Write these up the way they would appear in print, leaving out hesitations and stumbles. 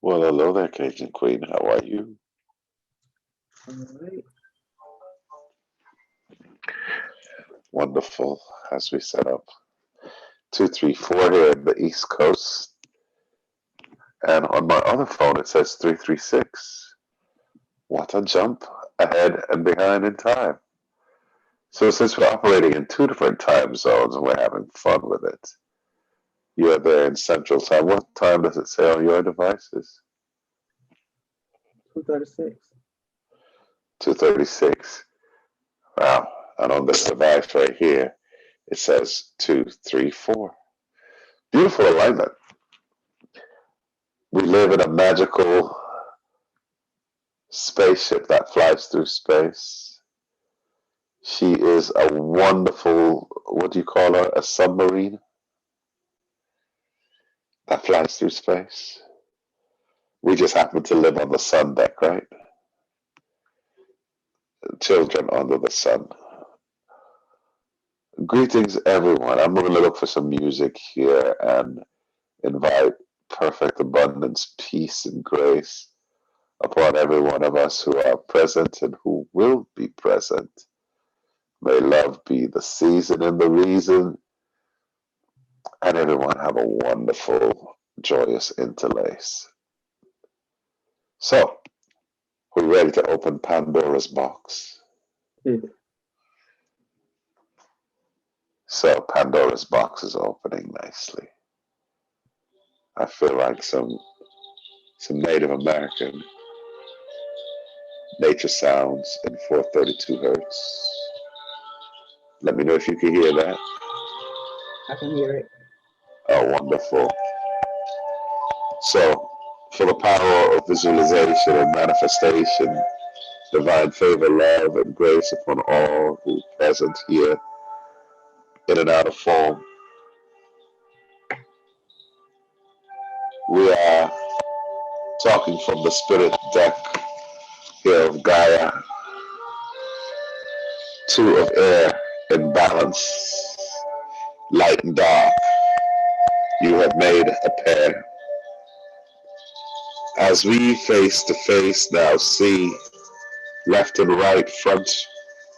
Well, hello there, Cajun Queen. How are you? All right. Wonderful. As we set up 234 here in the East Coast. And on my other phone, it says 336. What a jump ahead and behind in time. So since we're operating in two different time zones and we're having fun with it, you're there in Central Time. What time does it say on your devices? 236. 236. Wow. And on this device right here, it says 234. Beautiful alignment. We live in a magical spaceship that flies through space. She is a wonderful, what do you call her? A submarine that flies through space. We just happen to live on the sun deck, right? Children under the sun. Greetings, everyone. I'm going to look for some music here and invite perfect abundance, peace, and grace upon every one of us who are present and who will be present. May love be the season and the reason, and everyone have a wonderful, joyous interlace. So, we're ready to open Pandora's box. So, Pandora's box is opening nicely. I feel like some Native American nature sounds in 432 hertz. Let me know if you can hear that. I can hear it. Oh, wonderful. So, for the power of visualization and manifestation, divine favor, love, and grace upon all who are present here in and out of form, we are talking from the spirit deck here of Gaia, 2 of air in balance, light and dark. You have made a pair. As we face to face now see left and right, front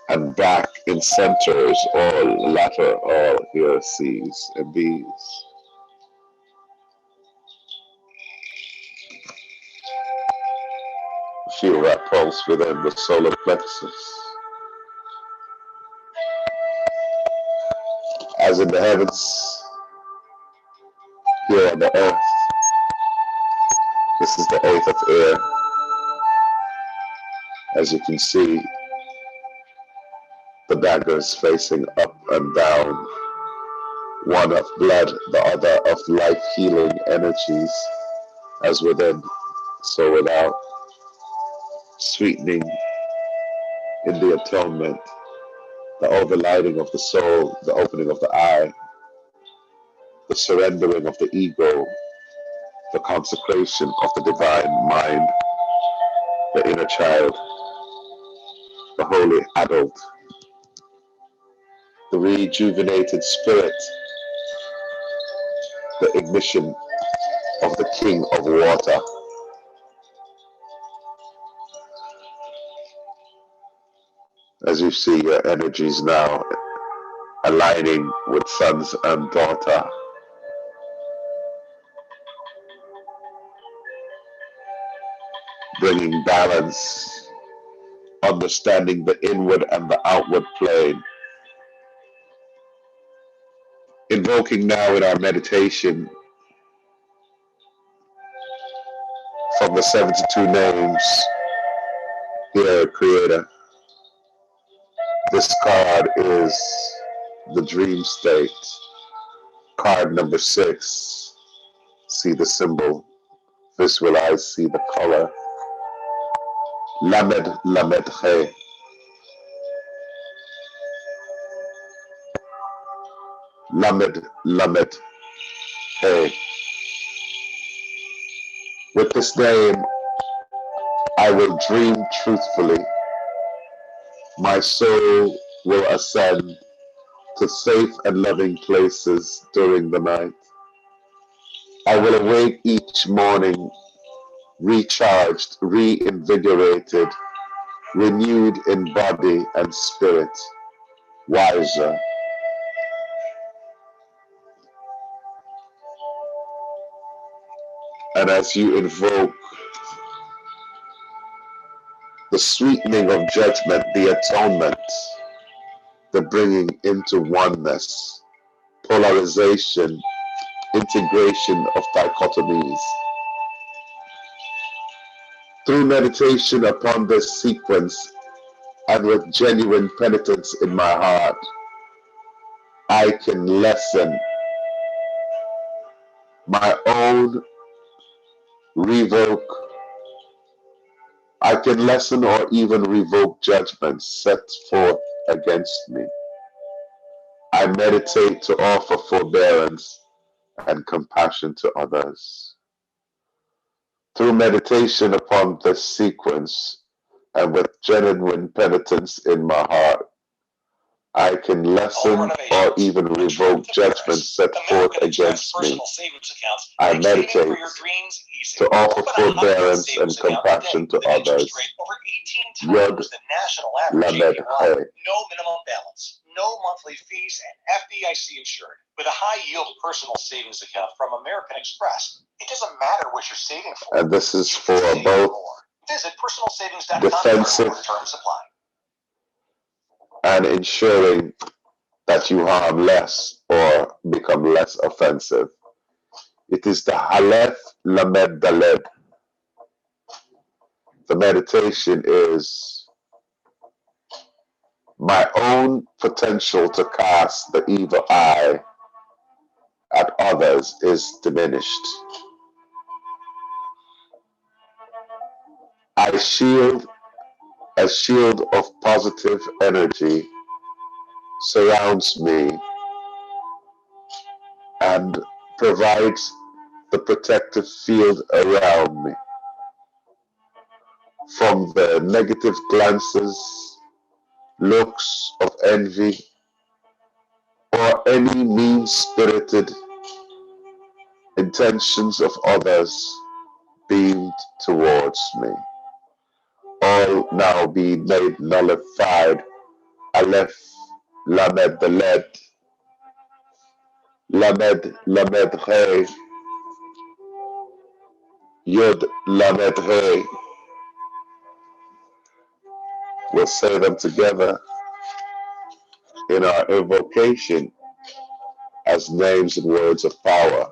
and back in centers, all latter, all here C's and B's. Feel that pulse within the solar plexus. As in the heavens, here on the earth, this is the 8th of air. As you can see, the daggers facing up and down, one of blood, the other of life healing energies, as within, so without, sweetening in the atonement, the overlighting of the soul, the opening of the eye, the surrendering of the ego, the consecration of the divine mind, the inner child, the holy adult, the rejuvenated spirit, the ignition of the king of water. As you see your energies now aligning with sons and daughter, bringing balance, understanding the inward and the outward plane. Invoking now in our meditation from the 72 names, here, Creator. This card is the dream state. Card number 6. See the symbol, visualize, see the color. Lamed, Lamed, He. Lamed, Lamed, He. With this name, I will dream truthfully. My soul will ascend to safe and loving places during the night. I will awake each morning recharged, reinvigorated, renewed in body and spirit, wiser. And as you invoke the sweetening of judgment, the atonement, the bringing into oneness, polarization, integration of dichotomies, through meditation upon this sequence and with genuine penitence in my heart, I can lessen my own revoke. I can lessen or even revoke judgments set forth against me. I meditate to offer forbearance and compassion to others. Through meditation upon this sequence and with genuine penitence in my heart, I can lessen or even revoke judgments set forth against me. I meditate to offer forbearance and compassion to others. Yod Lamed He. No minimum balance, no monthly fees, and FDIC insured. With a high yield personal savings account from American Express, it doesn't matter what you're saving for. And this is for both Visit personalsavings.com defensive for terms apply. and ensuring that you harm less or become less offensive. It is the Halef Lamed Daled. The meditation is my own potential to cast the evil eye at others is diminished. A shield of positive energy surrounds me and provides the protective field around me from the negative glances, looks of envy, or any mean-spirited intentions of others beamed towards me. All now be made nullified. Aleph Lamed Daled, Lamed Lamed He, Yod Lamed He. We'll say them together in our invocation as names and words of power.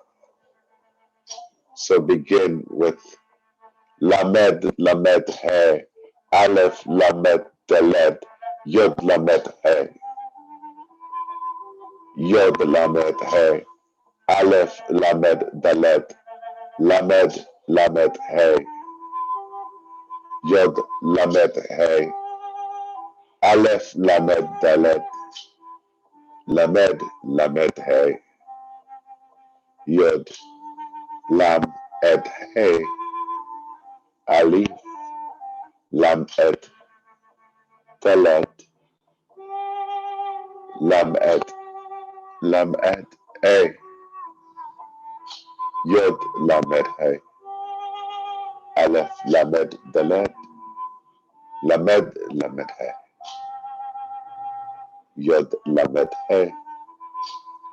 So begin with Lamed Lamed He, Aleph Lamed Daled, Yod Lamed He, Yod Lamed He, Aleph Lamed Daled, Lamed Lamed He, Yod Lamed He, Aleph Lamed Daled, Lamed Lamed He, Yod Lam Ed He, Alif Lam Ed Daled, Lam Ed He, Yod Lamed He, Aleph Lamed Daled, Lamed Lamed He, Yod Lamed He,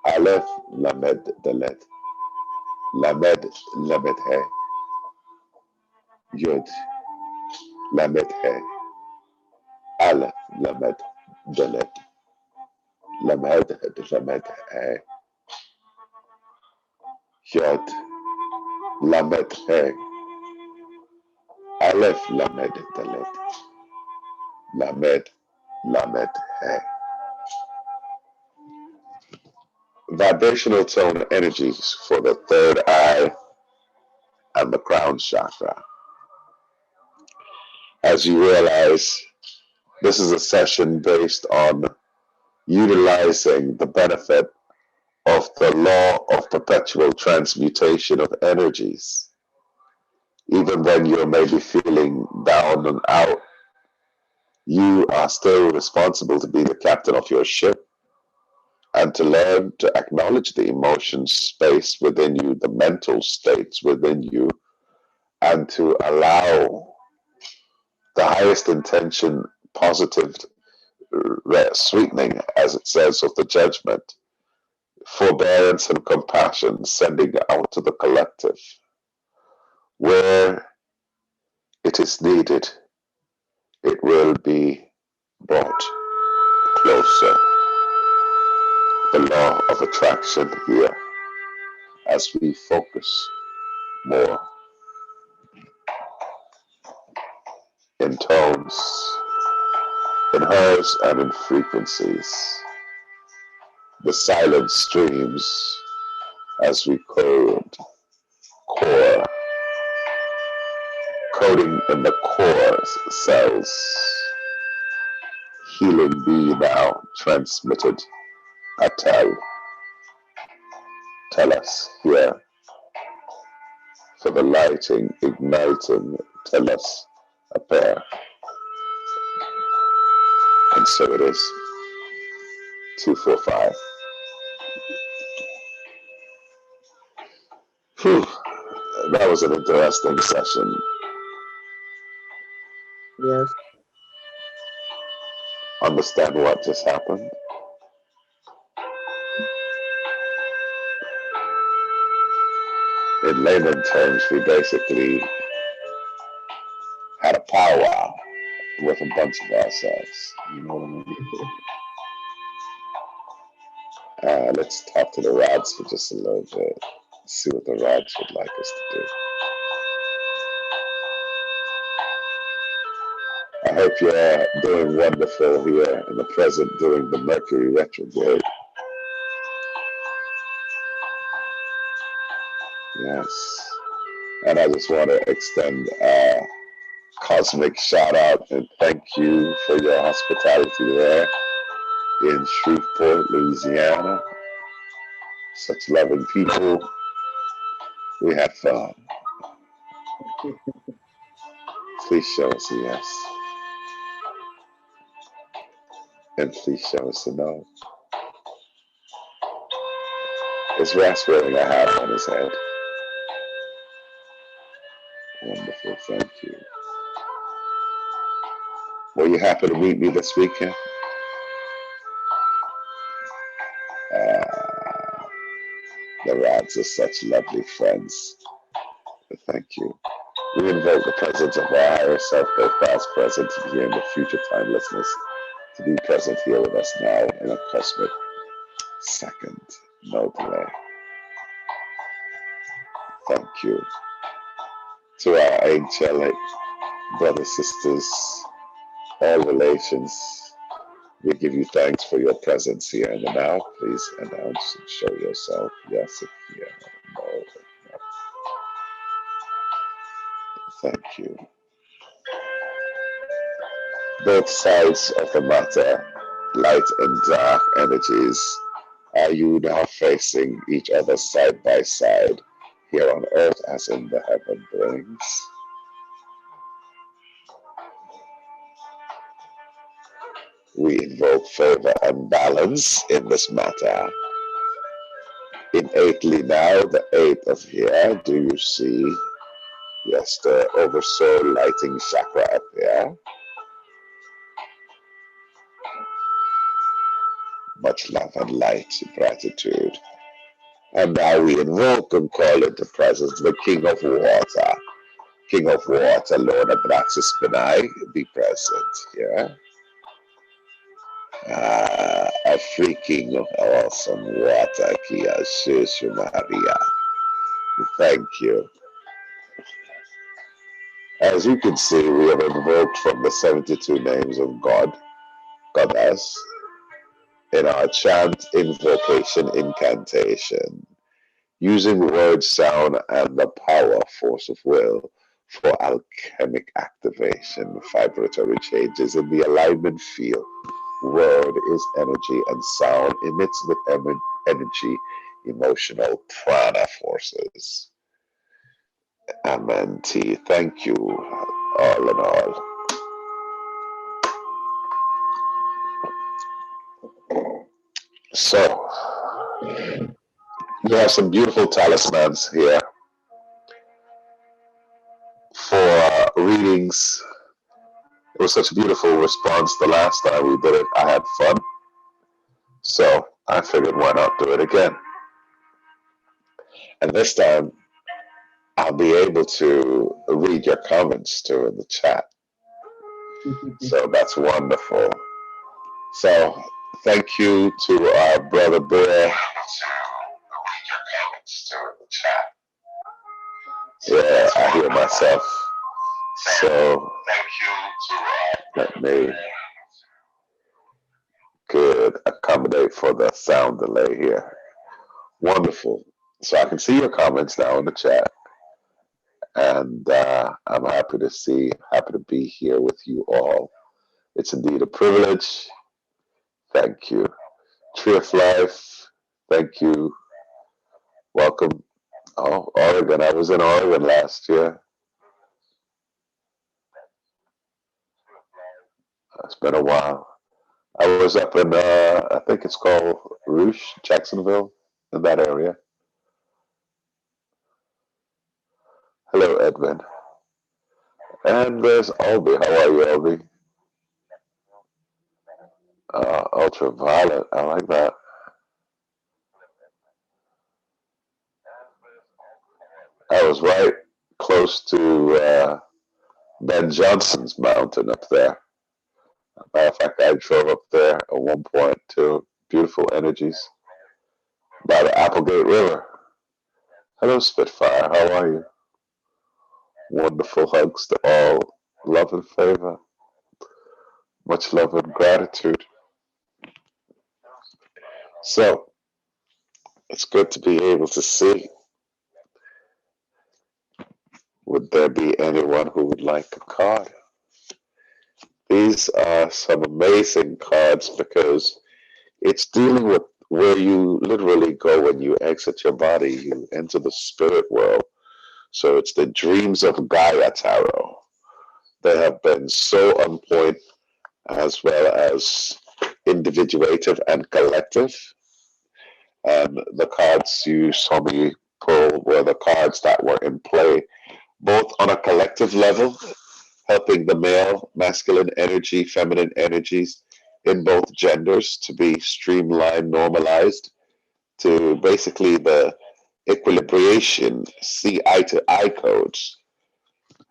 Aleph Lamed Daled, Lamed Lamed He, Yod Lamed He, Aleph Lamed Daled, Lamed Lamed He, Yod Lamed He, Aleph Lamed Daled, Lamed Lamed He. Vibrational tone energies for the third eye and the crown chakra. As you realize, this is a session based on utilizing the benefit of the law of perpetual transmutation of energies. Even when you may be feeling down and out, you are still responsible to be the captain of your ship and to learn to acknowledge the emotion space within you, the mental states within you, and to allow the highest intention, positive sweetening, as it says, of the judgment, forbearance and compassion, sending out to the collective where it is needed. It will be brought closer. The law of attraction here as we focus more in tones, in hers and in frequencies. The silent streams as we core, coding in the core cells. Healing be now transmitted. Tell us here. For the lighting, igniting, tell us appear. And so it is. 245. Whew. That was an interesting session. Yes. Understand what just happened? In layman terms, we basically had a powwow with a bunch of ourselves. You know what I mean? Let's talk to the rods for just a little bit. See what the rods would like us to do. I hope you're doing wonderful here in the present during the Mercury retrograde. Yes. And I just want to extend a cosmic shout out and thank you for your hospitality there in Shreveport, Louisiana. Such loving people. We had fun. Please show us a yes. And please show us a no. Is Ras wearing a hat on his head? Wonderful, thank you. Were you happy to meet me this weekend? The Rods are such lovely friends. Thank you. We invoke the presence of our higher self, both past, present, and here in the future timelessness, to be present here with us now in a cosmic second, no delay. Thank you. To our angelic brothers, sisters, all relations, we give you thanks for your presence here and now. Please announce and show yourself. Yes, if here. No, if no. Thank you. Both sides of the matter, light and dark energies, are you now facing each other side by side, here on earth as in the heaven brings? We invoke favor and balance in this matter. Innately now, the 8th of here, do you see? Yes, the oversoul lighting chakra up there. Much love and light, gratitude. And now we invoke and call into presence the King of Water. King of Water, Lord Abraxas Benai, be present here. A free king of awesome water, Kia Shushu Maria. Thank you. As you can see, we have invoked from the 72 names of God, Goddess, in our chant, invocation, incantation, using word, sound, and the power, force of will for alchemic activation, vibratory changes in the alignment field. Word is energy and sound emits with energy, emotional prana forces. Amen. T. Thank you, all in all. So, we have some beautiful talismans here. readings. It was such a beautiful response the last time we did it. I had fun. So I figured why not do it again. And this time I'll be able to read your comments too in the chat. So that's wonderful. So thank you to our brother Bear. Yeah, I hear myself. So let me could accommodate for the sound delay here. Wonderful. So I can see your comments now in the chat. And I'm happy to be here with you all. It's indeed a privilege. Thank you. Tree of Life, thank you. Welcome. Oh, Oregon. I was in Oregon last year. It's been a while. I was up in, I think it's called Rouge, Jacksonville, in that area. Hello, Edwin. And there's Albie. How are you, Albie? Ultraviolet. I like that. I was right close to Ben Johnson's mountain up there. Matter of fact, I drove up there at one point too. Beautiful energies by the Applegate River. Hello, Spitfire. How are you? Wonderful hugs to all. Love and favor. Much love and gratitude. So, it's good to be able to see. Would there be anyone who would like a card? These are some amazing cards because it's dealing with where you literally go when you exit your body. You enter the spirit world. So it's the Dreams of Gaia Tarot. They have been so on point as well as individuative and collective. And the cards you saw me pull were the cards that were in play, both on a collective level, helping the male, masculine energy, feminine energies in both genders to be streamlined, normalized, to basically the equilibration, see eye to eye codes,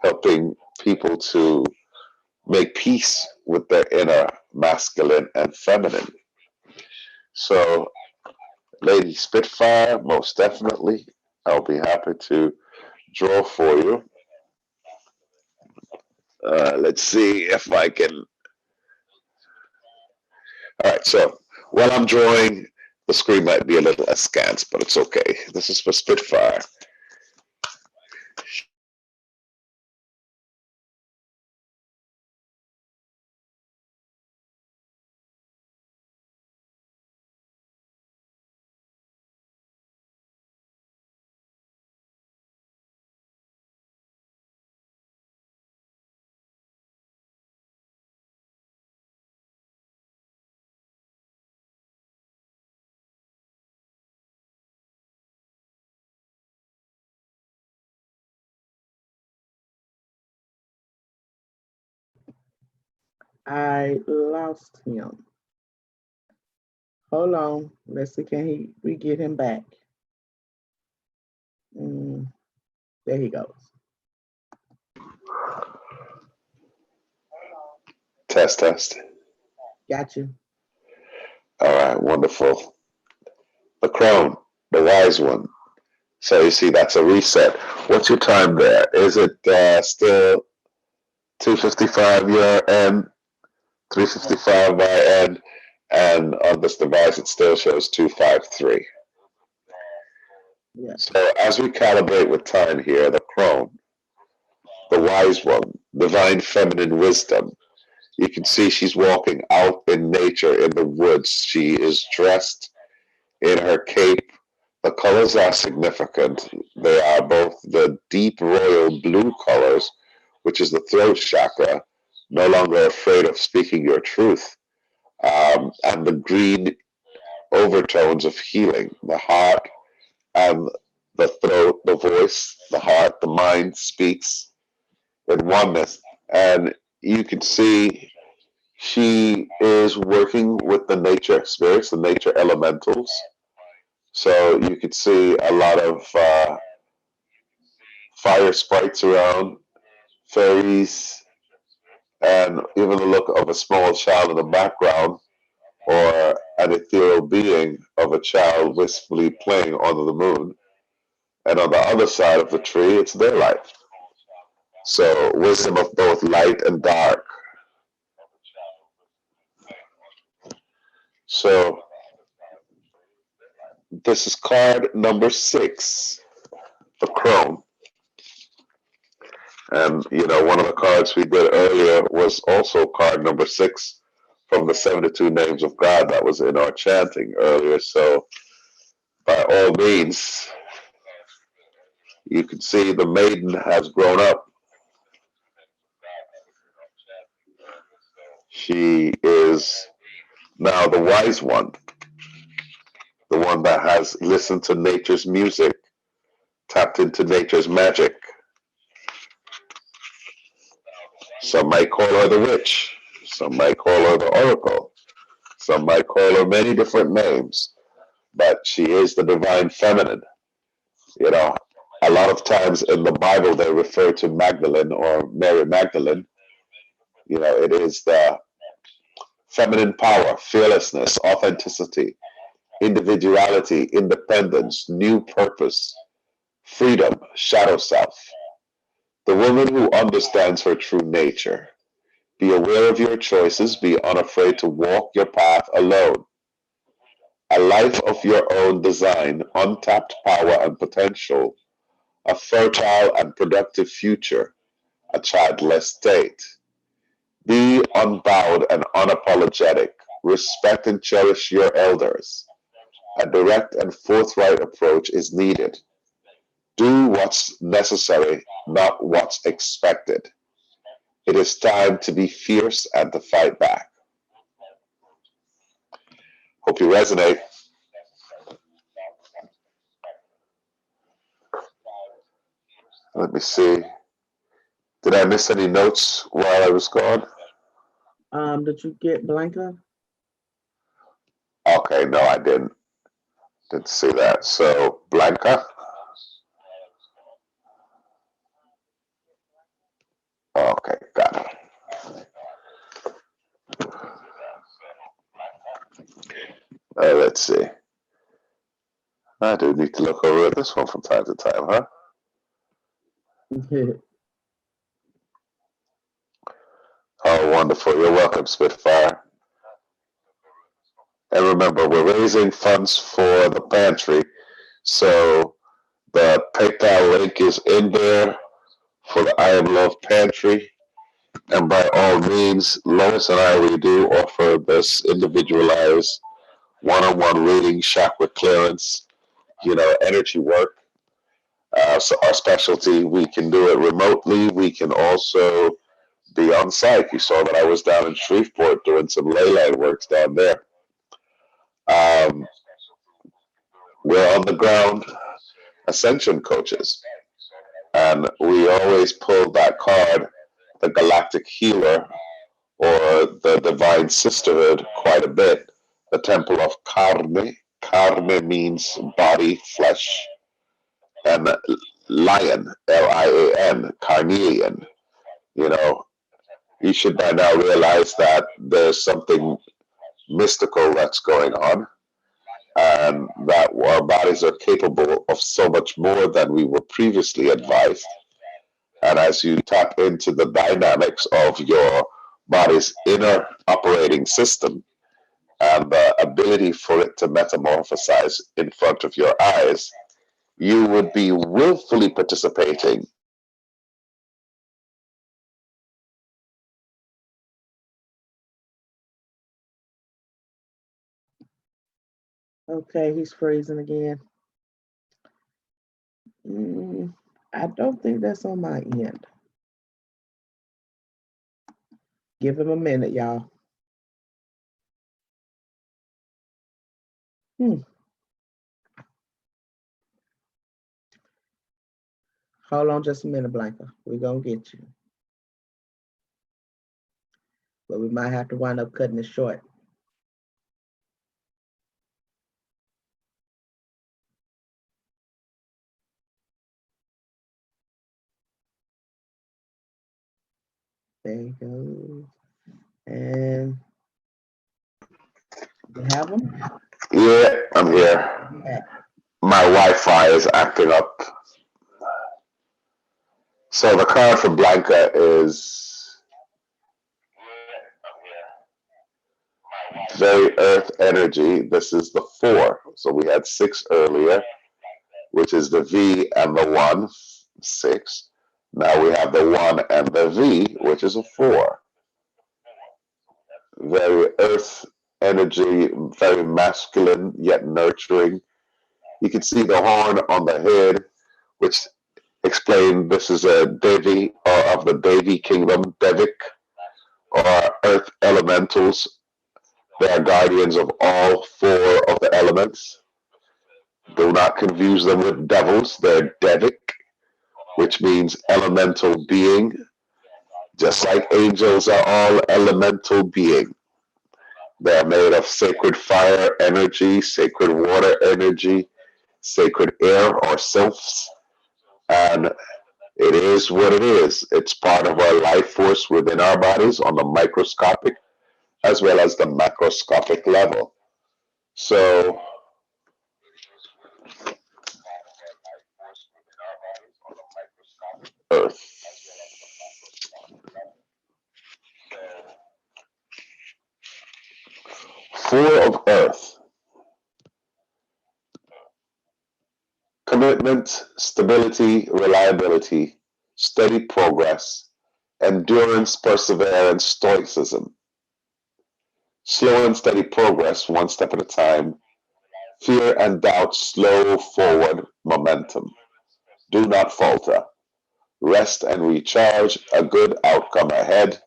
helping people to make peace with their inner masculine and feminine. So, Lady Spitfire, most definitely, I'll be happy to draw for you. Let's see if I can. All right, so while I'm drawing, the screen might be a little askance, but it's okay. This is for Spitfire. I lost him. Hold on. Let's see, can we get him back? There he goes. Test, test. Got you. All right, wonderful. The Crone, the Wise One. So you see, that's a reset. What's your time there? Is it still 2:55 your end, 3:55 my end, and on this device it still shows 2:53. Yeah. So as we calibrate with time here, the Crone, the Wise One, divine feminine wisdom, you can see she's walking out in nature in the woods. She is dressed in her cape. The colors are significant. They are both the deep royal blue colors, which is the throat chakra, no longer afraid of speaking your truth, and the green overtones of healing, the heart and the throat, the voice, the heart, the mind speaks in oneness, And you can see she is working with the nature spirits, the nature elementals. So you could see a lot of fire sprites around, fairies, and even the look of a small child in the background, or an ethereal being of a child wistfully playing under the moon. And on the other side of the tree, it's daylight. So wisdom of both light and dark. So this is card number 6, the crone. And you know, one of the cards we did earlier was also card number 6 from the 72 names of God that was in our chanting earlier. So by all means, you can see the maiden has grown up. She is now the wise one, the one that has listened to nature's music, tapped into nature's magic. Some might call her the witch. Some might call her the oracle. Some might call her many different names. But she is the divine feminine. You know, a lot of times in the Bible they refer to Magdalene or Mary Magdalene. You know, it is the feminine power, fearlessness, authenticity, individuality, independence, new purpose, freedom, shadow self. The woman who understands her true nature. Be aware of your choices. Be unafraid to walk your path alone. A life of your own design, untapped power and potential, a fertile and productive future, a childless state. Be unbowed and unapologetic. Respect and cherish your elders. A direct and forthright approach is needed. Do what's necessary, not what's expected. It is time to be fierce and to fight back. Hope you resonate. Let me see. Did I miss any notes while I was gone? Did you get Blanca? Okay, no, I didn't. Didn't see that. So, Blanca. Okay, got it. Let's see. I do need to look over at this one from time to time, huh? Oh, wonderful. You're welcome, Spitfire. And remember, we're raising funds for the pantry. So the PayPal link is in there for the I Am Love Pantry. And by all means, Lois and I, we do offer this individualized one-on-one reading, chakra clearance, you know, energy work. So our specialty, we can do it remotely. We can also be on site. You saw that I was down in Shreveport doing some ley line works down there. We're on the ground ascension coaches. And we always pull that card, the galactic healer or the divine sisterhood, quite a bit. The temple of Carne. Carne means body, flesh. And lion, Lian, carnelian. You know, you should by now realize that there's something mystical that's going on, and that our bodies are capable of so much more than we were previously advised. And as you tap into the dynamics of your body's inner operating system and the ability for it to metamorphosize in front of your eyes, you would be willfully participating. Okay, he's freezing again. I don't think that's on my end. Give him a minute, y'all. Hold on just a minute, Blanca. We're going to get you. but we might have to wind up cutting it short. There you go. And you have them? Yeah, I'm here. Yeah. My Wi-Fi is acting up. So the card for Blanca is very earth energy. This is the 4. So we had 6 earlier, which is the V and the 1, 6. Now we have the 1 and the V, which is a 4. Very earth energy, very masculine yet nurturing. You can see the horn on the head, which explain this is a Devi or of the Devi kingdom, Devik, or earth elementals. They are guardians of all 4 of the elements. Do not confuse them with devils. They're Devik, which means elemental being. Just like angels are all elemental being. They are made of sacred fire energy, sacred water energy, sacred air or sylphs, and it is what it is. It's part of our life force within our bodies on the microscopic as well as the macroscopic level. So, Earth. 4 of Earth. Commitment, stability, reliability, steady progress, endurance, perseverance, stoicism. Slow and steady progress, one step at a time. Fear and doubt, slow forward momentum. Do not falter. Rest and recharge, a good outcome ahead.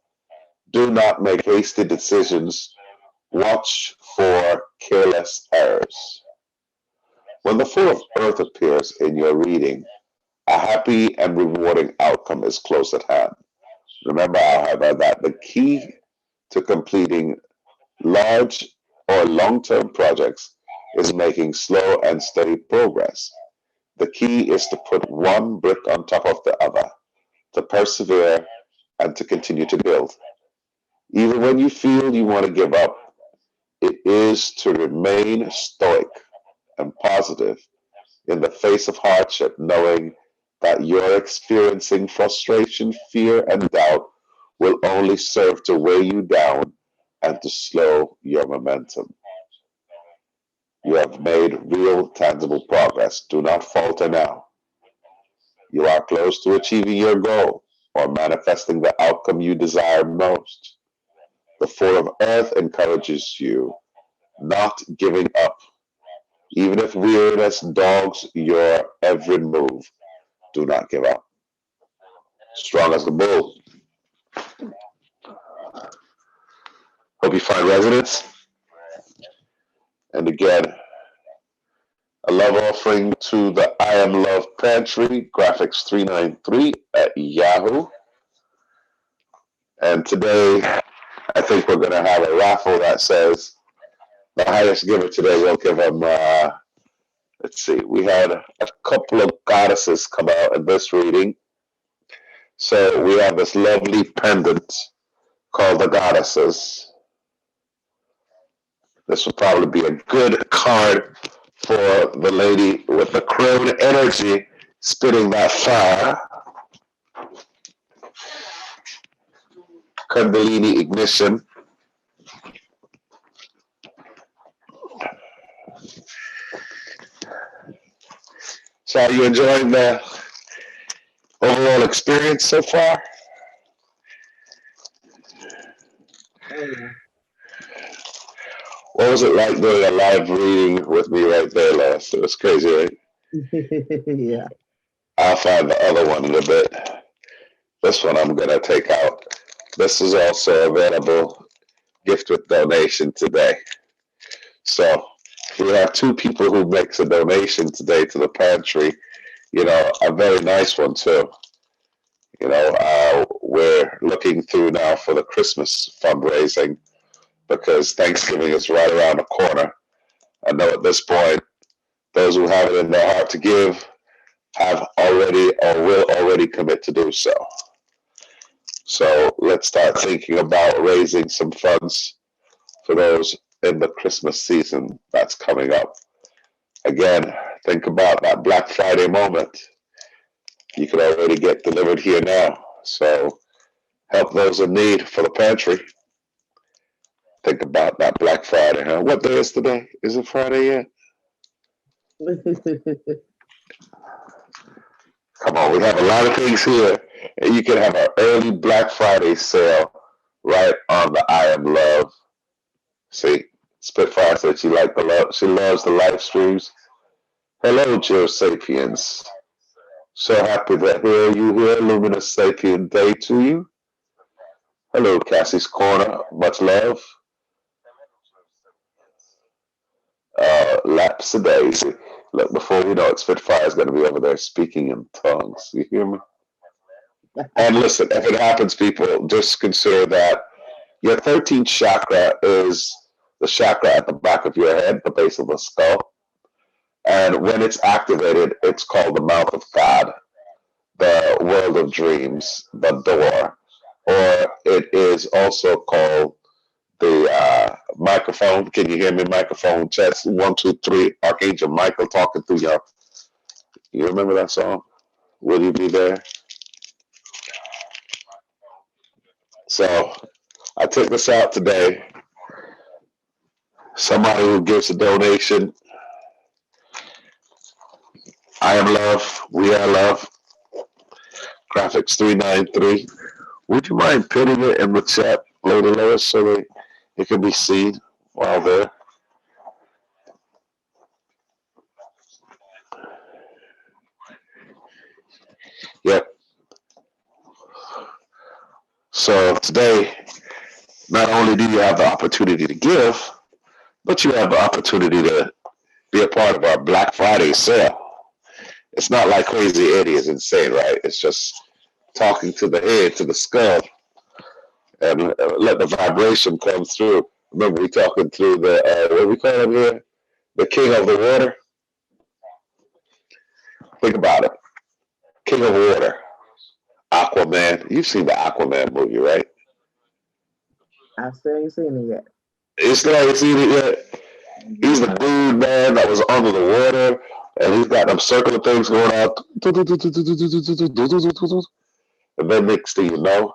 Do not make hasty decisions. Watch for careless errors. When the 4 of Earth appears in your reading, a happy and rewarding outcome is close at hand. Remember, however, that the key to completing large or long-term projects is making slow and steady progress. The key is to put one brick on top of the other, to persevere and to continue to build. Even when you feel you want to give up, it is to remain stoic and positive in the face of hardship, knowing that your experiencing frustration, fear, and doubt will only serve to weigh you down and to slow your momentum. You have made real, tangible progress. Do not falter now. You are close to achieving your goal or manifesting the outcome you desire most. The 4 of Earth encourages you not giving up. Even if weariness dogs your every move, do not give up. Strong as the bull. Hope you find resonance. And again, a love offering to the I Am Love Pantry, graphics393 at Yahoo. And today, I think we're going to have a raffle that says the highest giver today will give them, let's see, we had a couple of goddesses come out in this reading. So we have this lovely pendant called the Goddesses. This would probably be a good card for the lady with the crone energy spitting that fire. Kundalini ignition. So are you enjoying the overall experience so far? Oh, yeah. What was it like doing a live reading with me right there, Les? It was crazy, right? Yeah. I'll find the other one in a bit. This one I'm going to take out. This is also available gift with donation today. So we have 2 people who makes a donation today to the pantry. You know, a very nice one too. We're looking through now for the Christmas fundraising because Thanksgiving is right around the corner. I know at this point, those who have it in their heart to give have already or will already commit to do so. So let's start thinking about raising some funds for those in the Christmas season that's coming up. Again, think about that Black Friday moment. You can already get delivered here now. So help those in need for the pantry. Think about that Black Friday, huh? What day is today? Is it Friday yet? Come on, we have a lot of things here. And you can have an early Black Friday sale right on the I Am Love. See, Spitfire said she loves the live streams. Hello, Joe Sapiens. So happy to hear you here. Luminous Sapien Day to you. Hello, Cassie's Corner. Much love. Lapsidaisy. Look, before we know it, Spitfire is going to be over there speaking in tongues. You hear me? And listen, if it happens, people, just consider that your 13th chakra is the chakra at the back of your head, the base of the skull. And when it's activated, it's called the mouth of God, the world of dreams, the door, or it is also called the microphone. Can you hear me? Microphone checks 1, 2, 3. Archangel Michael talking through y'all. You remember that song? Will you be there? So I took this out today. Somebody who gives a donation. I am love. We are love. Graphics 393. Would you mind putting it in the chat, Lady Lois, so that it can be seen while there? Yep. So today, not only do you have the opportunity to give, but you have the opportunity to be a part of our Black Friday sale. It's not like Crazy Eddie is insane, right? It's just talking to the head, to the skull, and let the vibration come through. Remember, we talking through the, what we call him here? The king of the water. Think about it. King of water. Aquaman. You've seen the Aquaman movie, right? I still ain't seen it yet. You still haven't seen it yet? He's the dude, man, that was under the water, and he's got them circular things going out. And then next thing you know,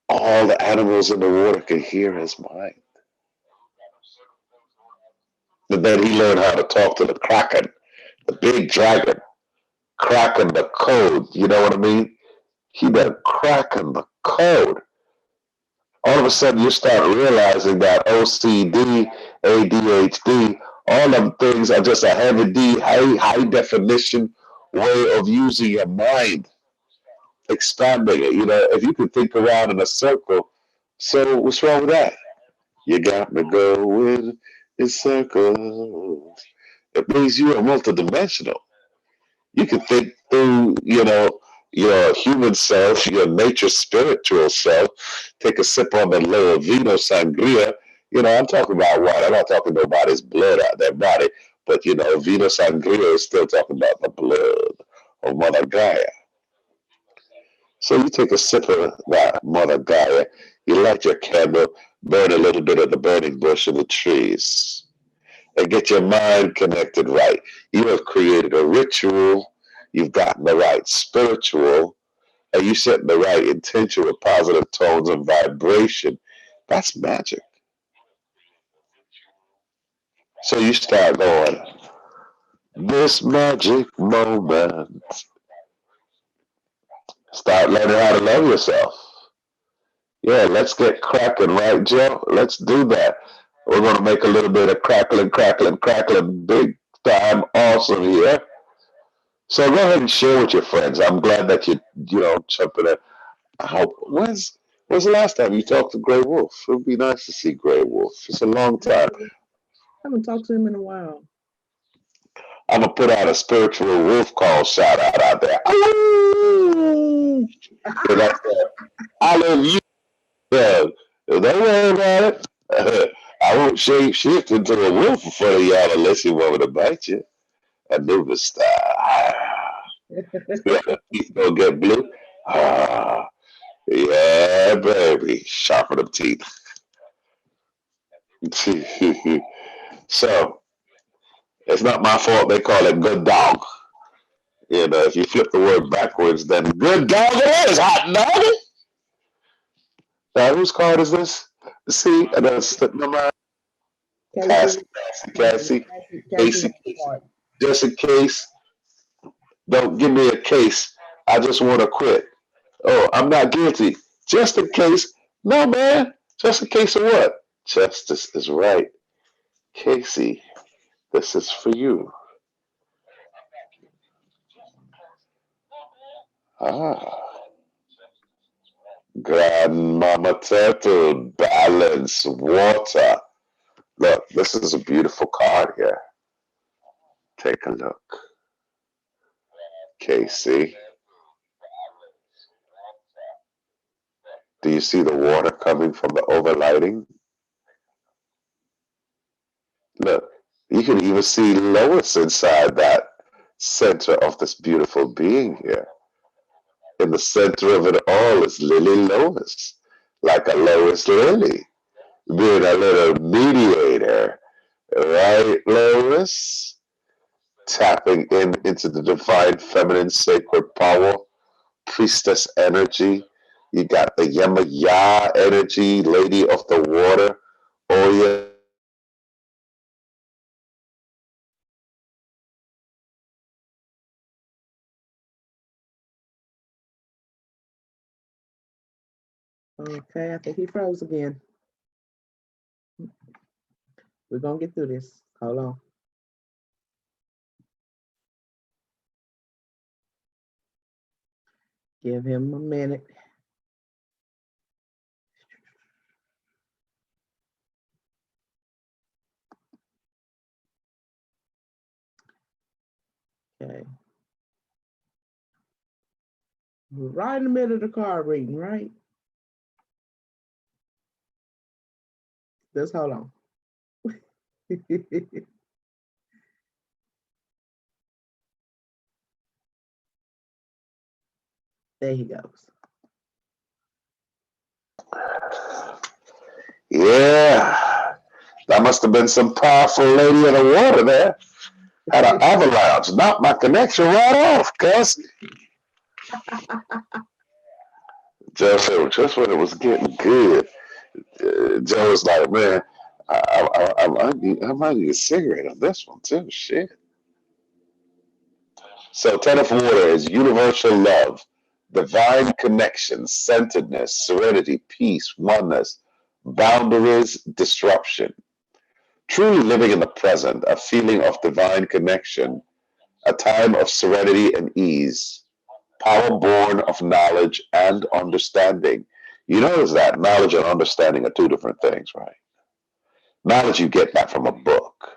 all the animals in the water can hear his mind. And then he learned how to talk to the Kraken, the big dragon, cracking the code. You know what I mean? He done cracking the code. All of a sudden, you start realizing that OCD, ADHD, all of things are just a heavy D, high definition way of using your mind, expanding it. If you could think around in a circle, so what's wrong with that? You got me going in circles. It means you are multidimensional. You can think through, your human self, your nature spiritual self. Take a sip on the lower vino sangria. I'm talking about water. I'm not talking nobody's blood out their body. But, vino sangria is still talking about the blood of Mother Gaia. So you take a sip of that Mother Gaia. You light your candle, burn a little bit of the burning bush in the trees, and get your mind connected right. You have created a ritual. You've gotten the right spiritual, and you set the right intention with positive tones and vibration. That's magic. So you start going, this magic moment. Start learning how to love yourself. Yeah, let's get cracking, right, Joe? Let's do that. We're going to make a little bit of crackling, big time awesome here. So go ahead and share with your friends. I'm glad that you jumping in. I hope when's the last time you talked to Grey Wolf? It would be nice to see Grey Wolf. It's a long time. I haven't talked to him in a while. I'm gonna put out a spiritual wolf call shout out there. So that's I love you. Don't worry about it. I won't shape shift into a wolf in front of y'all unless you want me to bite you. Anubis style. Teeth gonna get blue. Ah, yeah, baby. Sharpen them teeth. So it's not my fault they call it good dog. You know, if you flip the word backwards, then good dog it is, hot dog. Now, whose card is this? See, and then slip my mind. Cassie, Cassie, Casey, just in case. Don't give me a case. I just want to quit. Oh, I'm not guilty. Just in case. No, man. Just in case of what? Justice is right. Casey, this is for you. Ah, Grandmama Turtle, balance, water. Look, this is a beautiful card here. Take a look. Casey, do you see the water coming from the overlighting? Look, you can even see Lois inside that center of this beautiful being here. In the center of it all is Lily Lois, like a Lois Lily, being a little mediator, right, Lois? Tapping in into the divine feminine sacred power, priestess energy. You got the Yemaya energy, lady of the water, Oya. Okay, I think he froze again. We're gonna get through this. Hold on. Give him a minute. Okay. We're right in the middle of the card reading, right? Just hold on. There he goes. Yeah, that must have been some powerful lady in the water there. Had an avalanche, knocked my connection right off, cuz. Just when it was getting good, Joe was like, man, I might need a cigarette on this one too. Shit. So, Ten of Water is universal love, divine connection, centeredness, serenity, peace, oneness, boundaries, disruption. Truly living in the present, a feeling of divine connection, a time of serenity and ease, power born of knowledge and understanding. You notice that knowledge and understanding are two different things, right? Knowledge you get that from a book.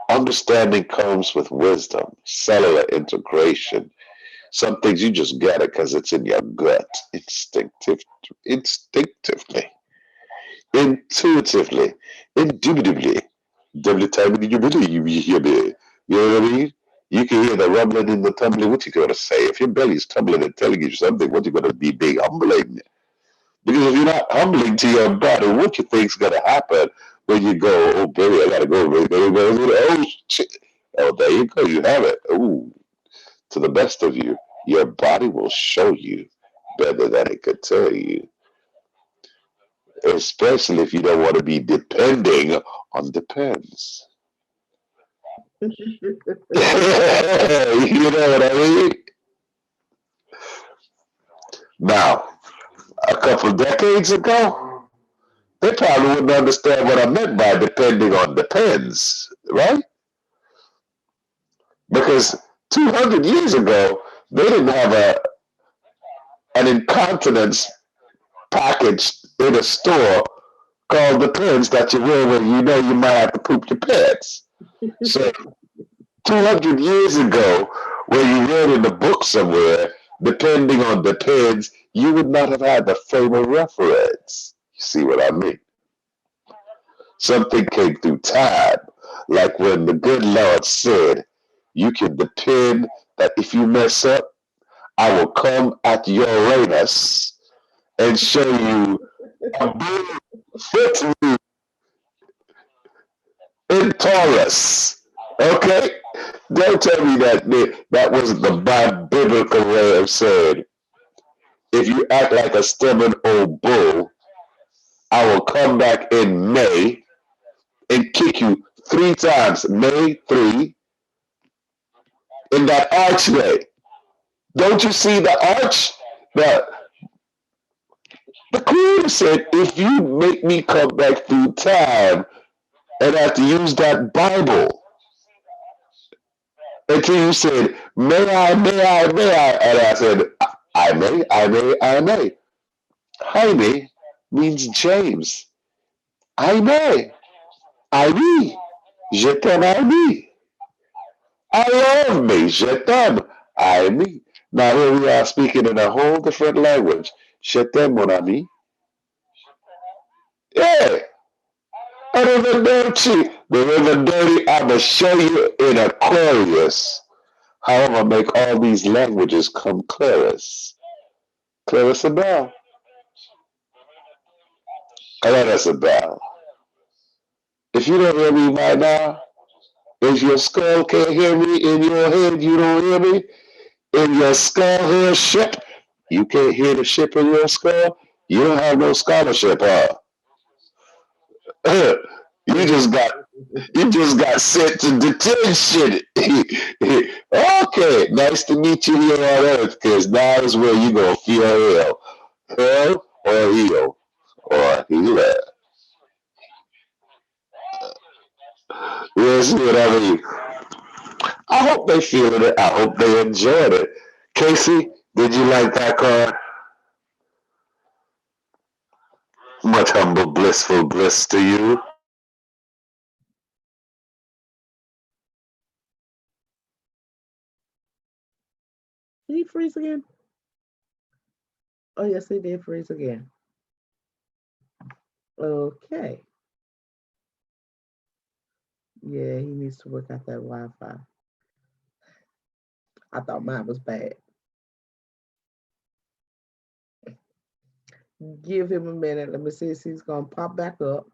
Understanding comes with wisdom, cellular integration. Some things you just get it because it's in your gut, instinctively, intuitively, indubitably. You know what I mean? You can hear the rumbling and the tumbling. What you gonna say? If your belly's tumbling and telling you something, what you gonna be big humbling? Because if you're not humbling to your body, what you think's gonna happen when you go, oh baby, I gotta go, baby, oh shit. Oh, there you go, you have it. Ooh, to the best of you, your body will show you better than it could tell you. Especially if you don't want to be depending on depends. You know what I mean? Now, a couple decades ago, they probably wouldn't understand what I meant by depending on depends, right? Because 200 years ago, they didn't have an incontinence package in a store called Depends that you wear when you know you might have to poop your pants. So 200 years ago, where you read in the book somewhere, depending on the pens, you would not have had the frame of reference. You see what I mean? Something came through time, like when the good Lord said, you can depend that if you mess up, I will come at your Uranus and show you a big foot in Taurus. Okay? Don't tell me that was the biblical way of saying, if you act like a stubborn old bull, I will come back in May and kick you 3 times. May 3 in that archway. Don't you see the arch? The Creator said, if you make me come back through time and I have to use that Bible until you said, may I, may I, may I, and I said, I may, I may, I may. Jaime means James. I may. I me. Je t'aime, I me. I love me. Je t'aime, I me. Now here we are speaking in a whole different language. Je t'aime, mon ami. Yeah. And the river dirty, I'ma show you in Aquarius how I'm gonna make all these languages come Claris. Clarissa Bell. Clarissa Bell. If you don't hear me right now, if your skull can't hear me, in your head you don't hear me, in your skull hear ship, you can't hear the ship in your skull, you don't have no scholarship, huh? You just got sent to detention. Okay, nice to meet you here on Earth, because now is where you gonna feel hell. Hell or heal. Or healer. You see what I mean? I hope they feeling it. I hope they enjoyed it. Casey, did you like that card? Much humble, blissful bliss to you. Did he freeze again? Oh, yes, he did freeze again. Okay. Yeah, he needs to work out that Wi-Fi. I thought mine was bad. Give him a minute. Let me see if he's going to pop back up.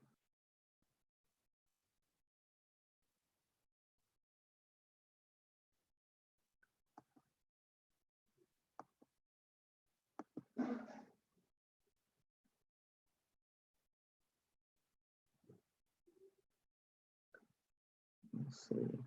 Let's see.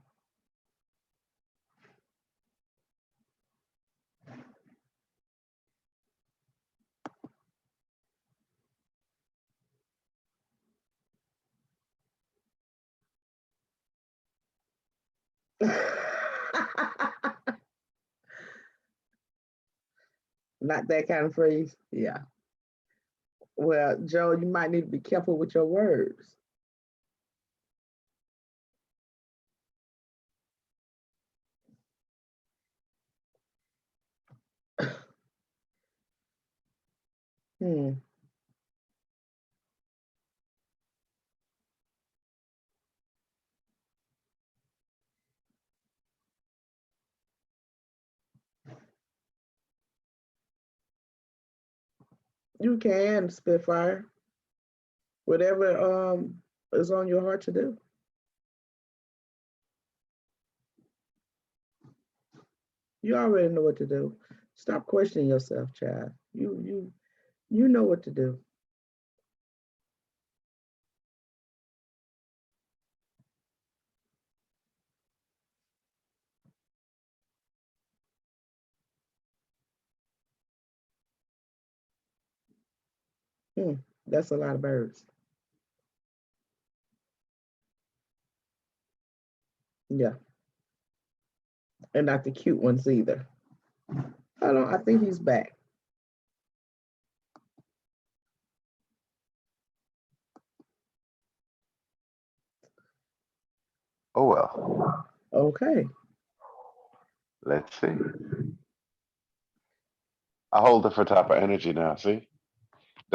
Not that kind of phrase. Yeah. Well, Joe, you might need to be careful with your words. Hmm. You can, Spitfire. Whatever is on your heart to do. You already know what to do. Stop questioning yourself, child. You know what to do. That's a lot of birds. Yeah. And not the cute ones either. Hold on, I think he's back. Oh well. Okay. Let's see. A whole different type of energy now, see?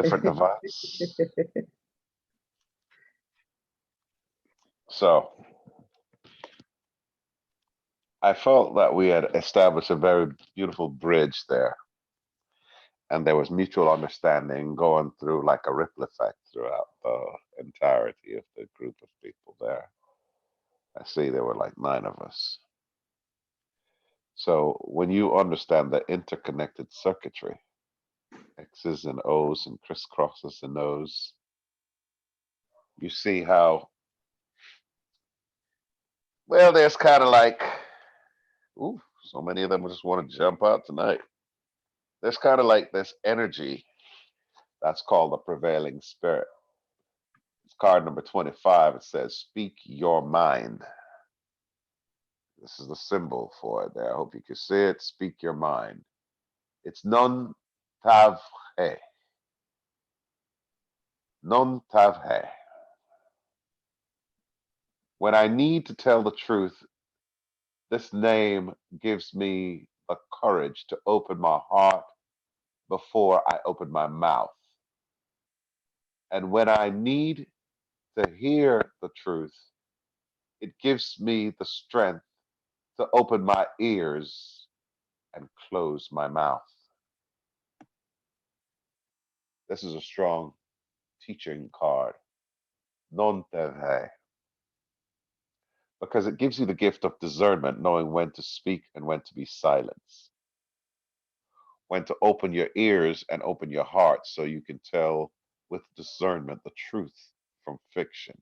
Different device. So I felt that we had established a very beautiful bridge there, and there was mutual understanding going through like a ripple effect throughout the entirety of the group of people there. I see there were like 9 of us. So when you understand the interconnected circuitry, X's and O's and crisscrosses and O's, you see how, well, there's kind of like, ooh, so many of them just want to jump out tonight. There's kind of like this energy that's called the prevailing spirit. It's card number 25. It says, speak your mind. This is the symbol for it there. I hope you can see it. Speak your mind. It's non tav he. Non tav he. When I need to tell the truth, this name gives me the courage to open my heart before I open my mouth. And when I need to hear the truth, it gives me the strength to open my ears and close my mouth. This is a strong teaching card, non teve, because it gives you the gift of discernment, knowing when to speak and when to be silent, when to open your ears and open your heart so you can tell with discernment the truth from fiction.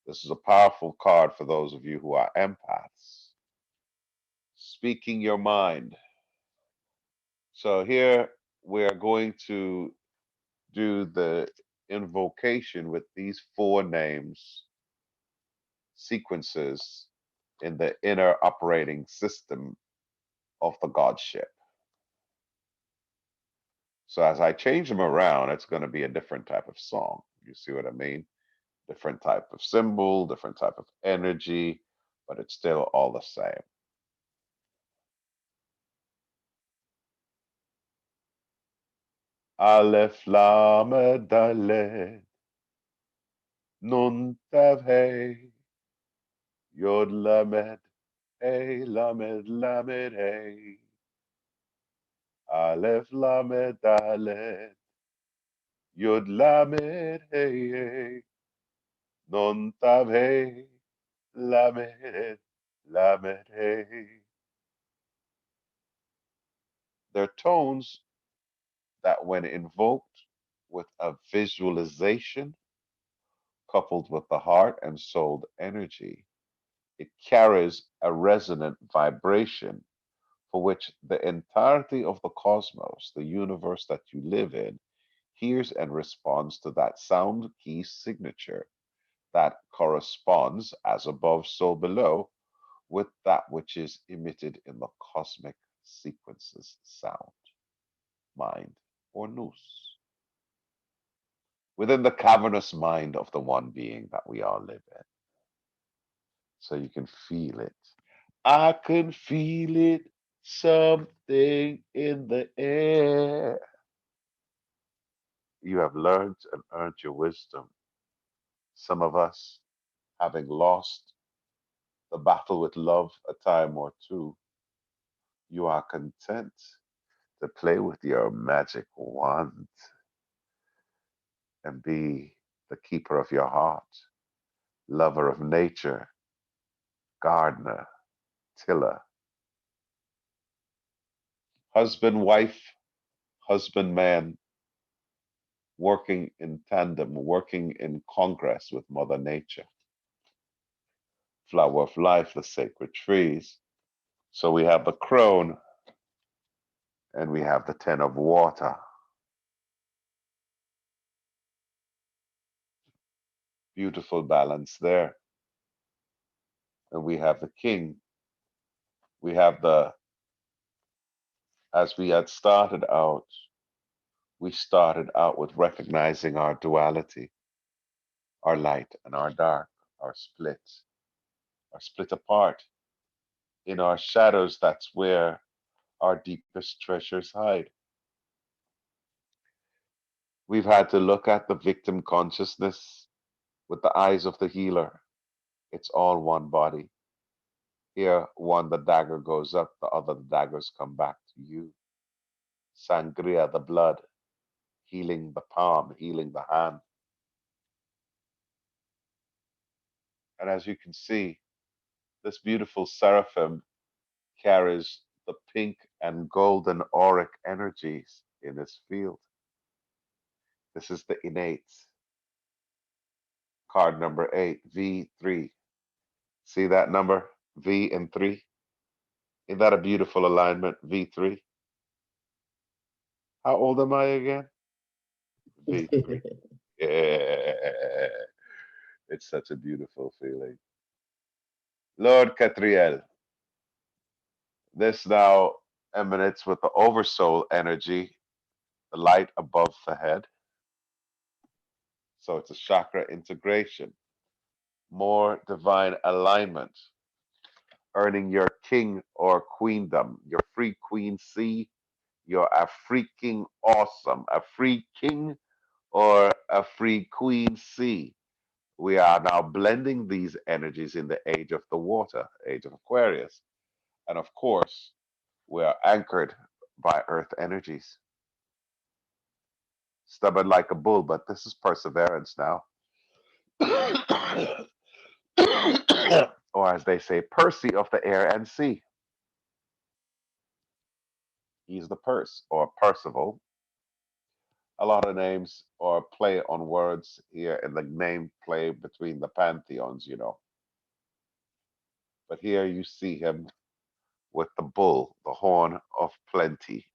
This is a powerful card for those of you who are empaths. Speaking your mind. So here we are going to do the invocation with these 4 names, sequences in the inner operating system of the godship. So as I change them around, it's going to be a different type of song. You see what I mean? Different type of symbol, different type of energy, but it's still all the same. Aleph Lamed Dalet Nun Tav Hey Yod Lamed Hey Lamed Lamed Hey Aleph Lamed Dalet Yod Lamed Hey Hey Nun Tav Hey Lamed Lamed Hey. They're tones that, when invoked with a visualization coupled with the heart and soul energy, it carries a resonant vibration for which the entirety of the cosmos, the universe that you live in, hears and responds to that sound key signature that corresponds, as above, so below, with that which is emitted in the cosmic sequences sound, mind, or nous, within the cavernous mind of the one being that we all live in. So you can feel it. I can feel it, something in the air. You have learned and earned your wisdom. Some of us, having lost the battle with love a time or two, you are content to play with your magic wand and be the keeper of your heart, lover of nature, gardener, tiller, husband, wife, husband, man, working in tandem, working in congress with Mother Nature. Flower of life, the sacred trees. So we have the crone and we have the 10 of water. Beautiful balance there. And we have the king. We have the, as we had started out, we started out with recognizing our duality, our light and our dark, our split. are split apart. In our shadows, that's where our deepest treasures hide. We've had to look at the victim consciousness with the eyes of the healer. It's all one body. Here, one, the dagger goes up, the other, the daggers come back to you. Sangria, the blood, healing the palm, healing the hand. And as you can see, this beautiful seraphim carries the pink and golden auric energies in this field. This is the innate. Card number 8, V3. See that number? V and 3. Isn't that a beautiful alignment? V3. How old am I again? V3. Yeah. It's such a beautiful feeling. Lord Catriel, this now emanates with the oversoul energy, the light above the head. So it's a chakra integration, more divine alignment, earning your king or queendom, your free queen C. You're a freaking awesome, a free king or a free queen C. We are now blending these energies in the age of the water, age of Aquarius. And of course, we are anchored by earth energies. Stubborn like a bull, but this is perseverance now. Or as they say, Percy of the air and sea. He's the purse, or Percival. A lot of names or play on words here in the name play between the pantheons, you know. But here you see him with the bull, the horn of plenty.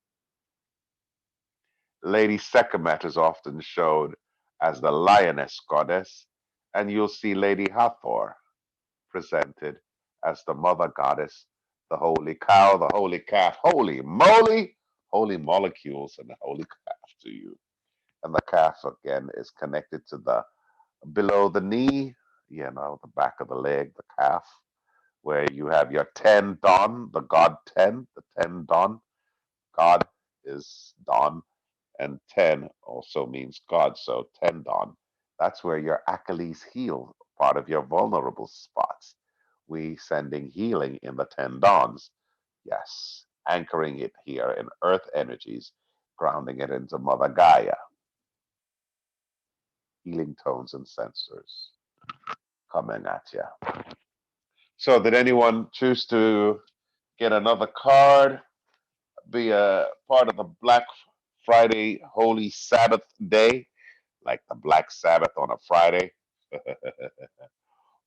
Lady Sekhmet is often showed as the lioness goddess, and you'll see Lady Hathor presented as the mother goddess, the holy cow, the holy calf, holy moly, holy molecules, and the holy calf to you. And the calf again is connected to the below the knee, you know, the back of the leg, the calf, where you have your tendon, the god 10, the tendon. God is Don, and 10 also means God, so tendon. That's where your Achilles heel, part of your vulnerable spots. We sending healing in the tendons. Yes, anchoring it here in earth energies, grounding it into Mother Gaia. Healing tones and sensors coming at you. So did anyone choose to get another card, be a part of the Black Friday Holy Sabbath day, like the Black Sabbath on a Friday?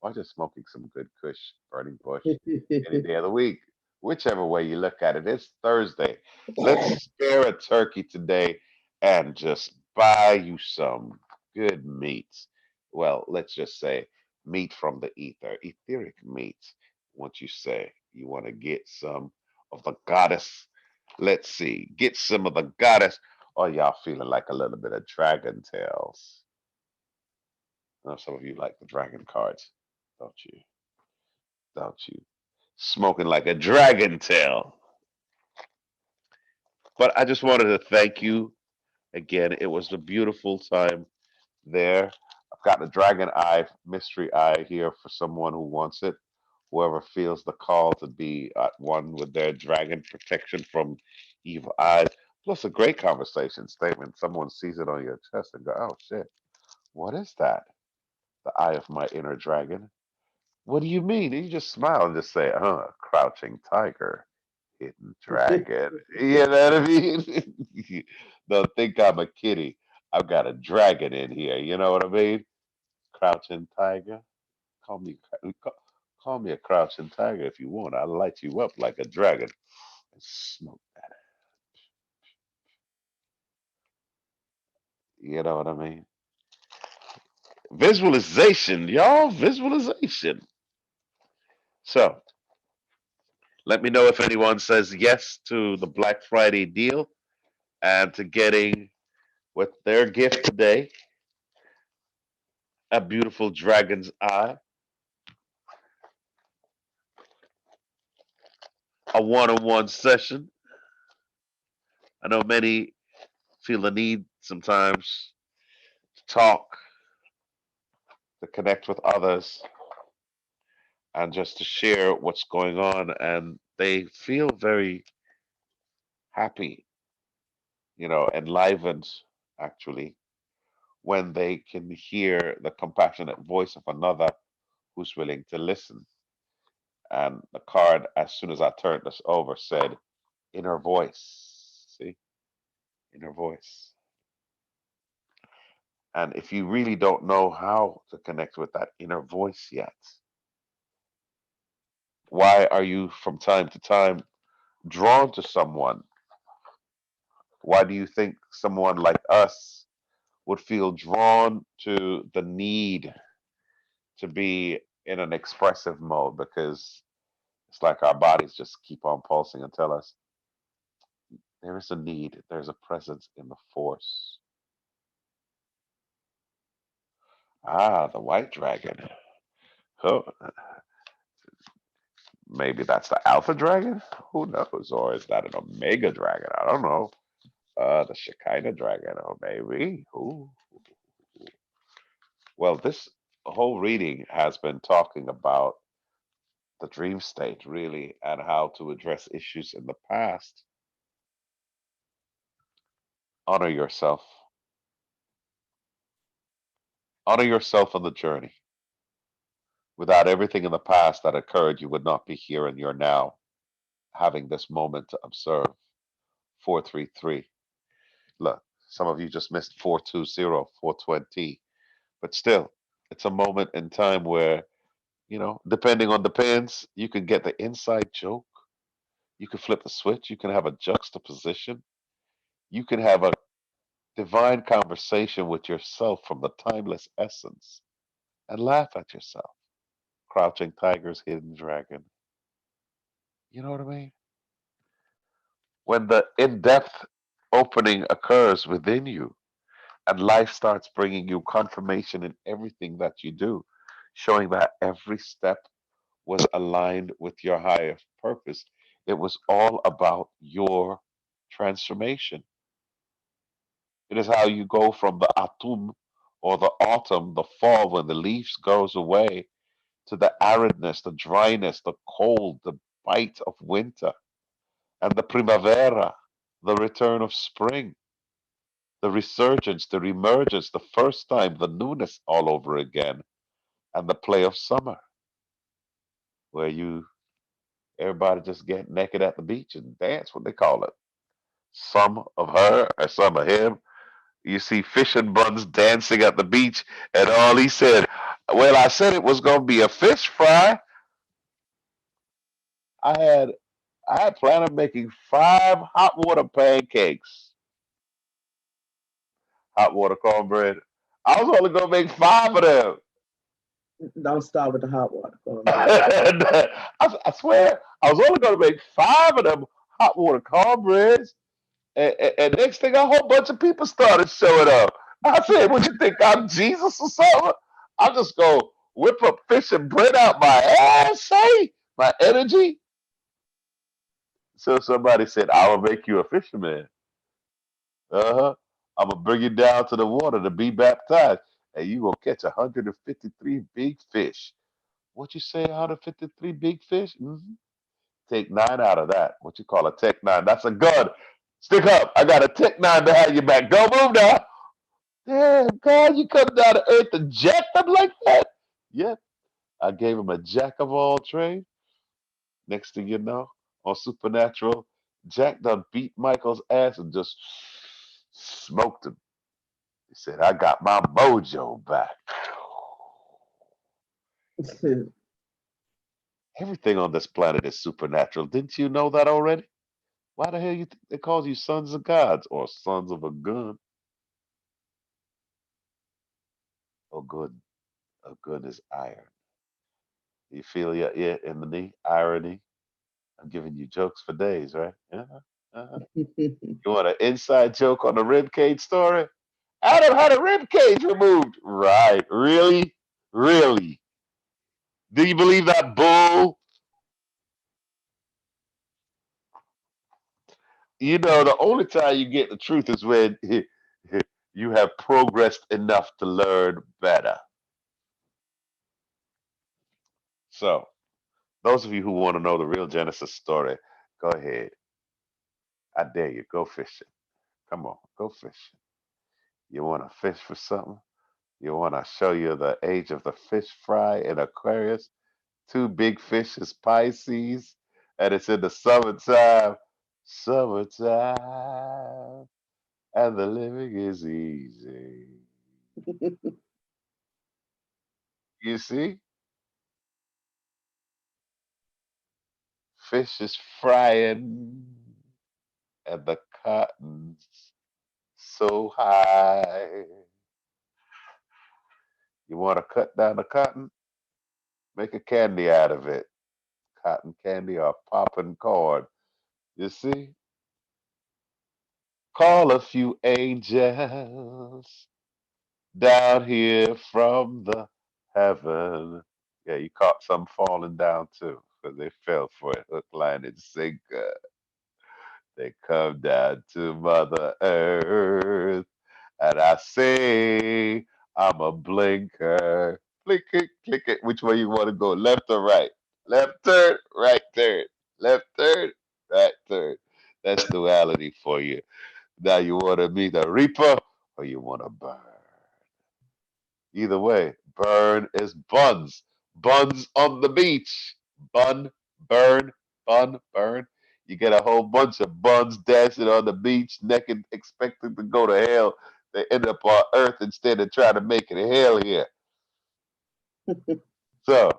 Or just smoking some good kush, burning bush any day of the week. Whichever way you look at it, it's Thursday. Let's spare a turkey today and just buy you some good meat. Well, let's just say meat from the ether, etheric meat. Once you say you want to get some of the goddess, let's see, get some of the goddess. Or y'all feeling like a little bit of dragon tails? I know some of you like the dragon cards, don't you? Don't you? Smoking like a dragon tail. But I just wanted to thank you again. It was a beautiful time there. I've got a dragon eye, mystery eye here for someone who wants it. Whoever feels the call to be at one with their dragon protection from evil eyes. Plus a great conversation statement. Someone sees it on your chest and go, oh shit, what is that? The eye of my inner dragon. What do you mean? And you just smile and just say, crouching tiger, hidden dragon. You know what I mean? Don't think I'm a kitty. I've got a dragon in here. You know what I mean? Crouching tiger. Call me, call me a crouching tiger if you want. I'll light you up like a dragon and smoke that. You know what I mean? Visualization, y'all. Visualization. So let me know if anyone says yes to the Black Friday deal and to getting with their gift today, a beautiful dragon's eye. a one-on-one session. I know many feel the need sometimes to talk, to connect with others, and just to share what's going on. And they feel very happy, enlivened, actually, when they can hear the compassionate voice of another who's willing to listen. And the card, as soon as I turned this over, said, inner voice. See? Inner voice. And if you really don't know how to connect with that inner voice yet, why are you from time to time drawn to someone? Why do you think someone like us would feel drawn to the need to be in an expressive mode? Because it's like our bodies just keep on pulsing and tell us there is a need, there's a presence in the force. Ah, the white dragon. Oh, maybe that's the alpha dragon? Who knows? Or is that an omega dragon? I don't know. The Shekinah dragon, or maybe. Ooh. Well, this whole reading has been talking about the dream state, really, and how to address issues in the past. Honor yourself. Honor yourself on the journey. Without everything in the past that occurred, you would not be here in your now, having this moment to observe. 433. Look, some of you just missed 420, 420. But still, it's a moment in time where, depending on the pins, you can get the inside joke. You can flip the switch. You can have a juxtaposition. You can have a divine conversation with yourself from the timeless essence and laugh at yourself. Crouching tiger's hidden dragon. You know what I mean? When the in depth opening occurs within you and life starts bringing you confirmation in everything that you do, showing that every step was aligned with your higher purpose. It was all about your transformation. It is how you go from the autumn or the autumn, the fall when the leaves goes away, to the aridness, the dryness, the cold, the bite of winter, and the primavera, the return of spring, the resurgence, the reemergence, the first time, the newness all over again, and the play of summer, where everybody just get naked at the beach and dance, what they call it. Some of her or some of him. You see fish and buns dancing at the beach, and all he said, well, I said it was gonna be a fish fry. I had I had planned on making 5 hot water pancakes, hot water cornbread. I was only gonna make 5 of them. Don't start with the hot water cornbread. And, I swear, I was only gonna make 5 of them hot water cornbreads. And next thing, a whole bunch of people started showing up. I said, "What you think I'm Jesus or something? I'm just gonna whip up fish and bread out my ass, say my energy." So somebody said, "I will make you a fisherman. Uh-huh. I'm gonna bring you down to the water to be baptized, and you will catch 153 big fish." What you say, 153 big fish? Take 9 out of that. What you call a Tech 9? That's a gun. Stick up. I got a Tech 9 behind your back. Don't move now. Damn, God, you come down to earth and jack them like that? Yep. I gave him a jack of all trades. Next thing you know, on Supernatural, Jack done beat Michael's ass and just smoked him. He said, I got my mojo back. Everything on this planet is supernatural. Didn't you know that already? Why the hell you think they call you sons of gods or sons of a gun? Oh, good. A gun is iron. You feel your ear in the knee? Irony. I'm giving you jokes for days, right? Uh-huh. Uh-huh. You want an inside joke on the rib cage story? Adam had a rib cage removed. Right. Really? Really? Do you believe that bull? You know, the only time you get the truth is when you have progressed enough to learn better. So, those of you who want to know the real Genesis story, go ahead. I dare you. Go fishing. Come on, go fishing. You want to fish for something? You want to show you the age of the fish fry in Aquarius? Two big fishes, Pisces, and it's in the summertime. Summertime, and the living is easy. You see, fish is frying, and the cotton's so high. You want to cut down the cotton? Make a candy out of it. Cotton candy or popping corn. You see? Call a few angels down here from the heaven. Yeah, you caught some falling down too, because they fell for it, hook, line, and sinker. They come down to Mother Earth, and I say, I'm a blinker. Blink it, click it. Which way you want to go, left or right? Left turn, right turn. Left turn, right turn. That's duality for you. Now you want to be the reaper or you want to burn. Either way, burn is buns. Buns on the beach. Bun, burn, bun, burn. You get a whole bunch of buns dancing on the beach, naked, expecting to go to hell. They end up on earth instead of trying to make it hell here. So,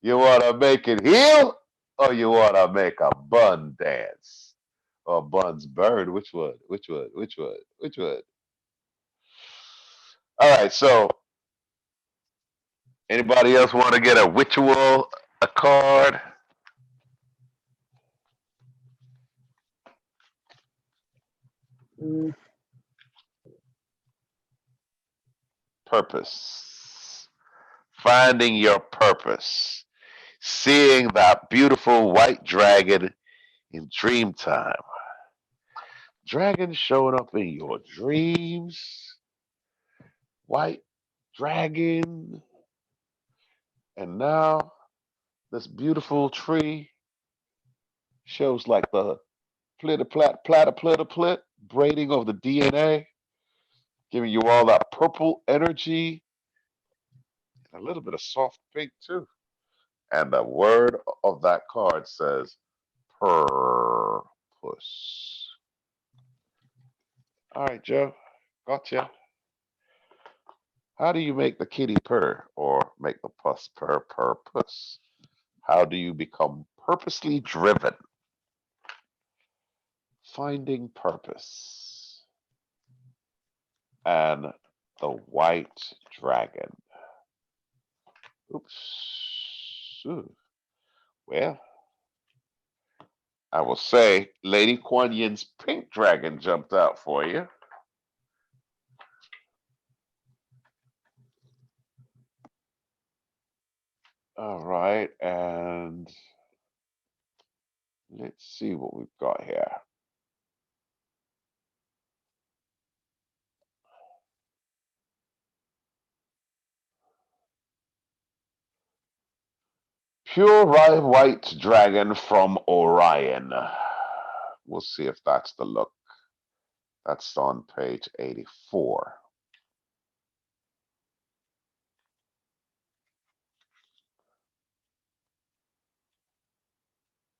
you want to make it heal or you want to make a bun dance? Or buns burn? Which one? Which one? Which one? Which one? All right, so anybody else want to get a ritual, a card? Mm, Purpose. Finding your purpose. Seeing that beautiful white dragon in dream time. Dragon showing up in your dreams. White dragon. And now this beautiful tree shows like the plitter plat platter plitter plit braiding of the DNA, giving you all that purple energy, and a little bit of soft pink too. And the word of that card says purpose. All right, Joe, gotcha. How do you make the kitty purr or make the puss purr purpose? How do you become purposely driven? Finding purpose. And the white dragon. Oops. Ooh. Well, I will say Lady Kuan Yin's pink dragon jumped out for you. All right, and let's see what we've got here. Pure white dragon from Orion. We'll see if that's the look. That's on page 84.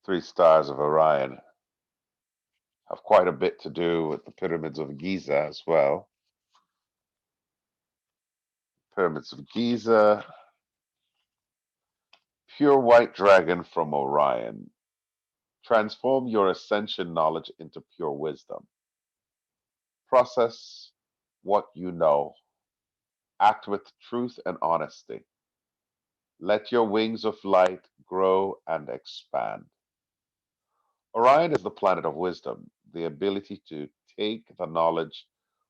Three stars of Orion have quite a bit to do with the pyramids of Giza as well. Pyramids of Giza, pure white dragon from Orion. Transform your ascension knowledge into pure wisdom. Process what you know. Act with truth and honesty. Let your wings of light grow and expand. Orion is the planet of wisdom, the ability to take the knowledge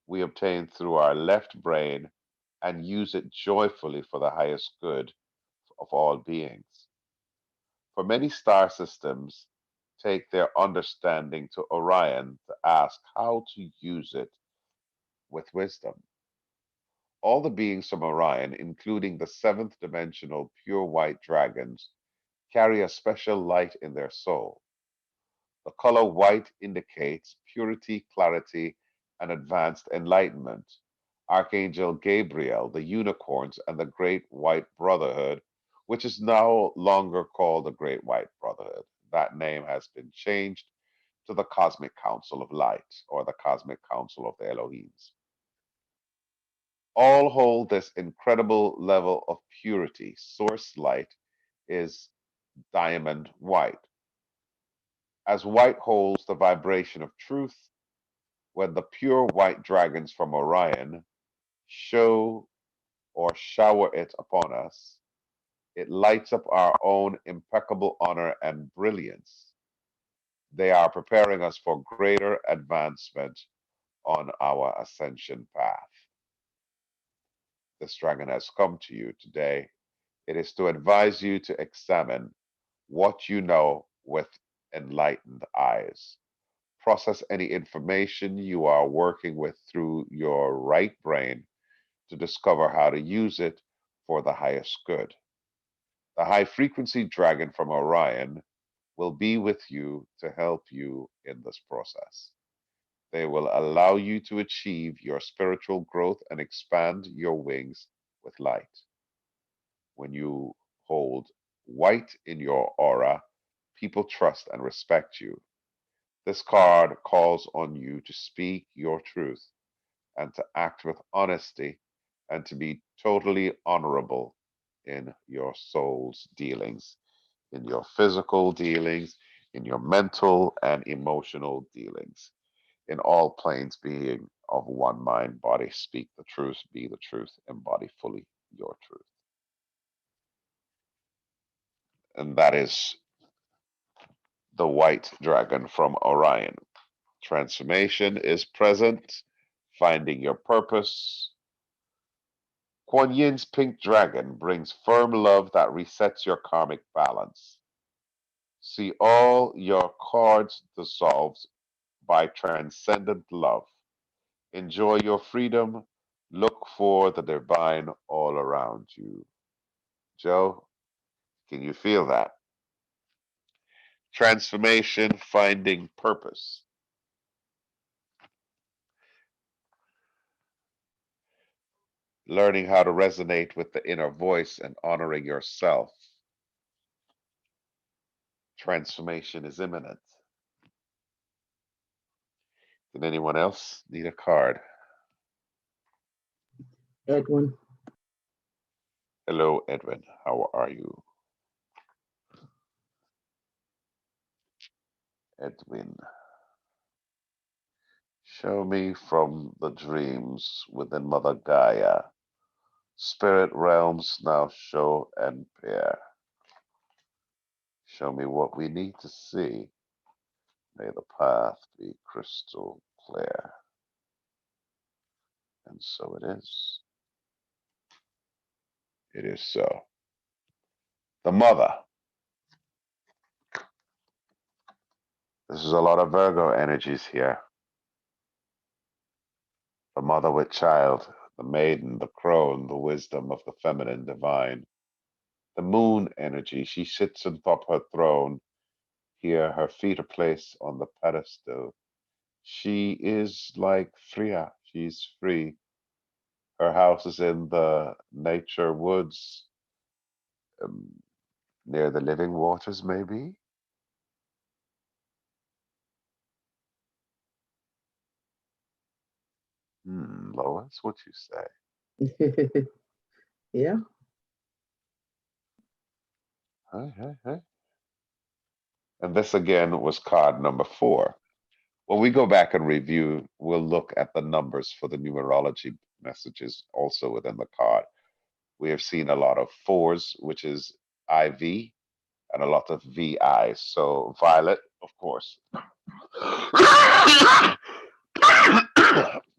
we obtain through our left brain and use it joyfully for the highest good of all beings. For many star systems, take their understanding to Orion to ask how to use it with wisdom. All the beings from Orion, including the seventh dimensional pure white dragons, carry a special light in their soul. The color white indicates purity, clarity, and advanced enlightenment. Archangel Gabriel, the unicorns, and the Great White Brotherhood, which is no longer called the Great White Brotherhood. That name has been changed to the Cosmic Council of Light, or the Cosmic Council of the Elohims. All hold this incredible level of purity. Source light is diamond white. As white holds the vibration of truth, when the pure white dragons from Orion show or shower it upon us, it lights up our own impeccable honor and brilliance. They are preparing us for greater advancement on our ascension path. This dragon has come to you today. It is to advise you to examine what you know with enlightened eyes. Process any information you are working with through your right brain to discover how to use it for the highest good. The high frequency dragon from Orion will be with you to help you in this process. They will allow you to achieve your spiritual growth and expand your wings with light. When you hold white in your aura, people trust and respect you. This card calls on you to speak your truth and to act with honesty and to be totally honorable in your soul's dealings, in your physical dealings, in your mental and emotional dealings, in all planes being of one mind, body, speak the truth, be the truth, embody fully your truth. And that is the white dragon from Orion. Transformation is present, finding your purpose. Kuan Yin's pink dragon brings firm love that resets your karmic balance. See all your cards dissolved by transcendent love. Enjoy your freedom. Look for the divine all around you. Joe, can you feel that? Transformation, finding purpose. Learning how to resonate with the inner voice and honoring yourself. Transformation is imminent. Did anyone else need a card? Edwin. Hello, Edwin. How are you? Edwin. Show me from the dreams within Mother Gaia. Spirit realms now show and pair. Show me what we need to see. May the path be crystal clear. And so it is. It is so. The mother. This is a lot of Virgo energies here. The mother with child, the maiden, the crone, the wisdom of the feminine divine. The moon energy, she sits atop her throne. Here, her feet are placed on the pedestal. She is like Freya, she's free. Her house is in the nature woods, um, near the living waters, maybe. Lois, what you say? Yeah. Hi. And this again was card number 4. When we go back and review, we'll look at the numbers for the numerology messages also within the card. We have seen a lot of 4s, which is IV, and a lot of VI. So violet, of course.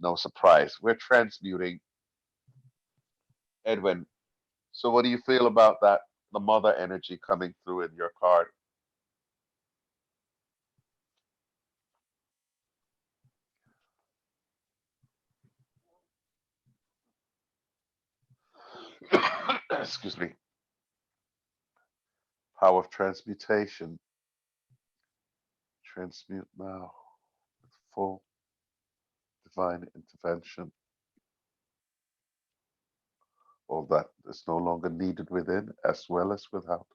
No surprise. We're transmuting. Edwin, so what do you feel about that? The mother energy coming through in your card? Excuse me. Power of transmutation. Transmute now with full divine intervention. All that is no longer needed within as well as without.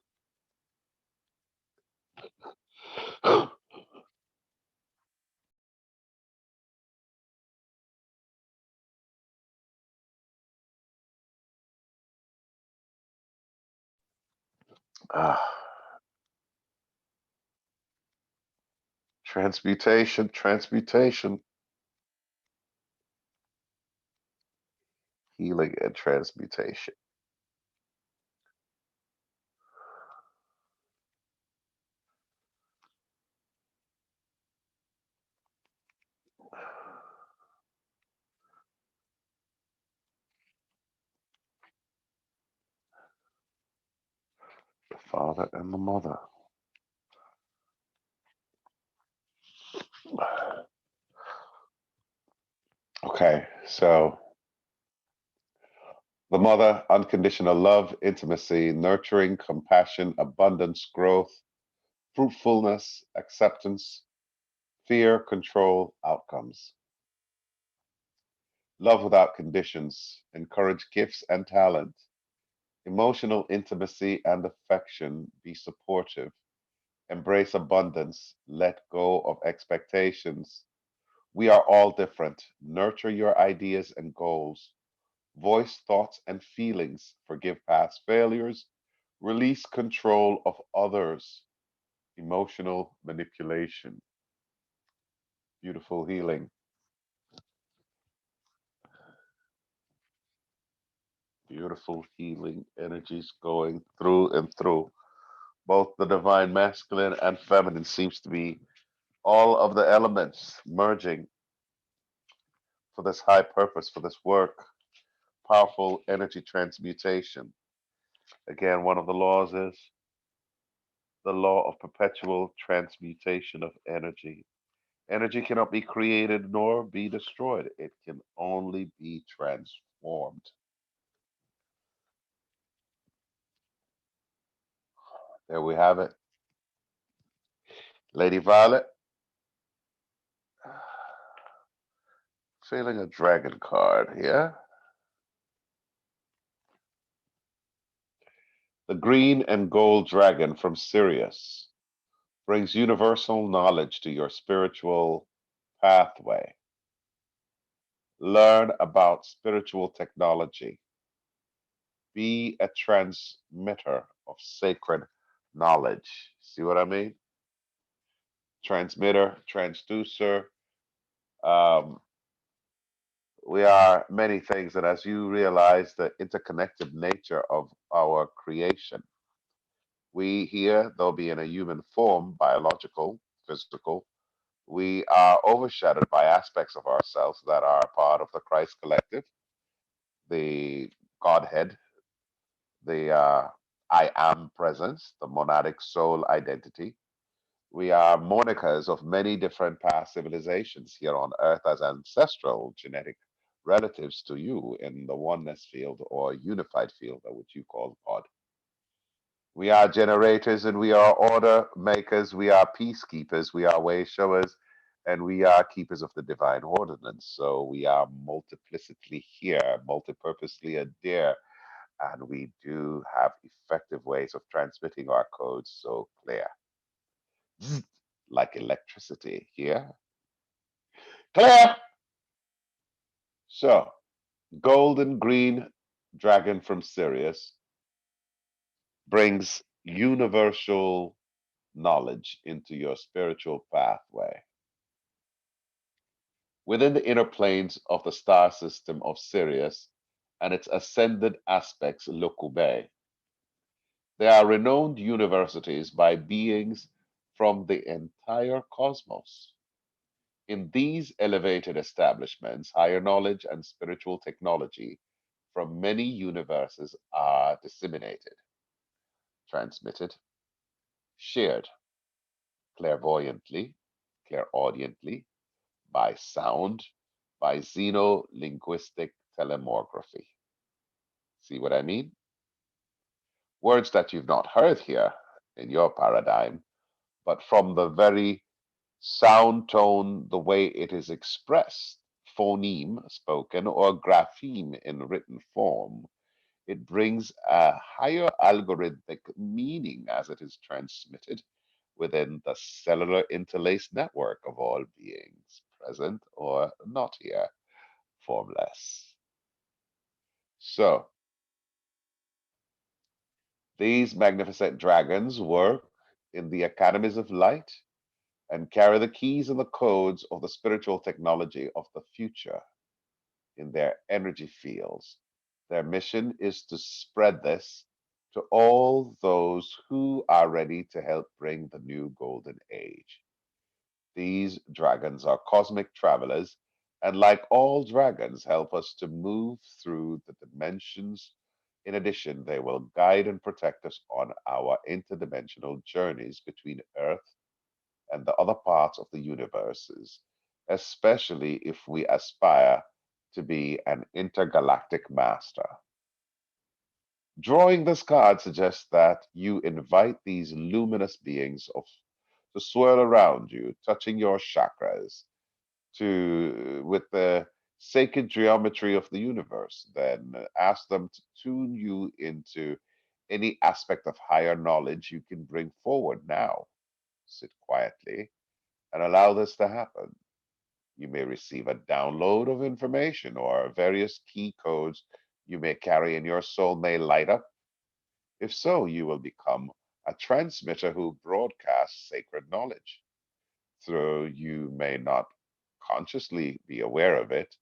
Ah, transmutation, transmutation, healing and transmutation. The father and the mother. Okay, so the mother, unconditional love, intimacy, nurturing, compassion, abundance, growth, fruitfulness, acceptance, fear, control, outcomes. Love without conditions, encourage gifts and talent, emotional intimacy and affection, be supportive, embrace abundance, let go of expectations. We are all different. Nurture your ideas and goals. Voice thoughts and feelings. Forgive past failures. Release control of others. Emotional manipulation. Beautiful healing. Beautiful healing energies going through and through. Both the divine masculine and feminine seems to be all of the elements merging for this high purpose, for this work. Powerful energy transmutation. Again, one of the laws is the law of perpetual transmutation of energy. Energy cannot be created nor be destroyed. It can only be transformed. There we have it. Lady Violet, feeling a dragon card here. The green and gold dragon from Sirius brings universal knowledge to your spiritual pathway. Learn about spiritual technology. Be a transmitter of sacred knowledge. See what I mean? Transmitter, transducer. Um, we are many things, and as you realize the interconnected nature of our creation, we here, though being a human form, biological, physical, we are overshadowed by aspects of ourselves that are part of the Christ collective, the Godhead, the I am presence, the monadic soul identity. We are monikers of many different past civilizations here on Earth as ancestral genetic relatives to you in the oneness field or unified field, which you call God. We are generators and we are order makers. We are peacekeepers. We are way showers and we are keepers of the divine ordinance. So we are multiplicitly here, multipurposely there. And we do have effective ways of transmitting our codes so clear. Zzz, like electricity here. Clear! So, golden green dragon from Sirius brings universal knowledge into your spiritual pathway. Within the inner planes of the star system of Sirius and its ascended aspects, Lokube, there are renowned universities by beings from the entire cosmos. In these elevated establishments, higher knowledge and spiritual technology from many universes are disseminated, transmitted, shared clairvoyantly, clairaudiently, by sound, by xeno-linguistic telemorphy. See what I mean? Words that you've not heard here in your paradigm, but from the very sound tone, the way it is expressed, phoneme spoken or grapheme in written form, it brings a higher algorithmic meaning as it is transmitted within the cellular interlaced network of all beings, present or not here, formless. So, these magnificent dragons work in the academies of light and carry the keys and the codes of the spiritual technology of the future in their energy fields. Their mission is to spread this to all those who are ready to help bring the new golden age. These dragons are cosmic travelers, and like all dragons, help us to move through the dimensions. In addition, they will guide and protect us on our interdimensional journeys between Earth and the other parts of the universes, especially if we aspire to be an intergalactic master. Drawing this card suggests that you invite these luminous beings to swirl around you, touching your chakras with the sacred geometry of the universe. Then ask them to tune you into any aspect of higher knowledge you can bring forward now. Sit quietly and allow this to happen. You may receive a download of information or various key codes you may carry in your soul may light up. If so, you will become a transmitter who broadcasts sacred knowledge. Though you may not consciously be aware of it,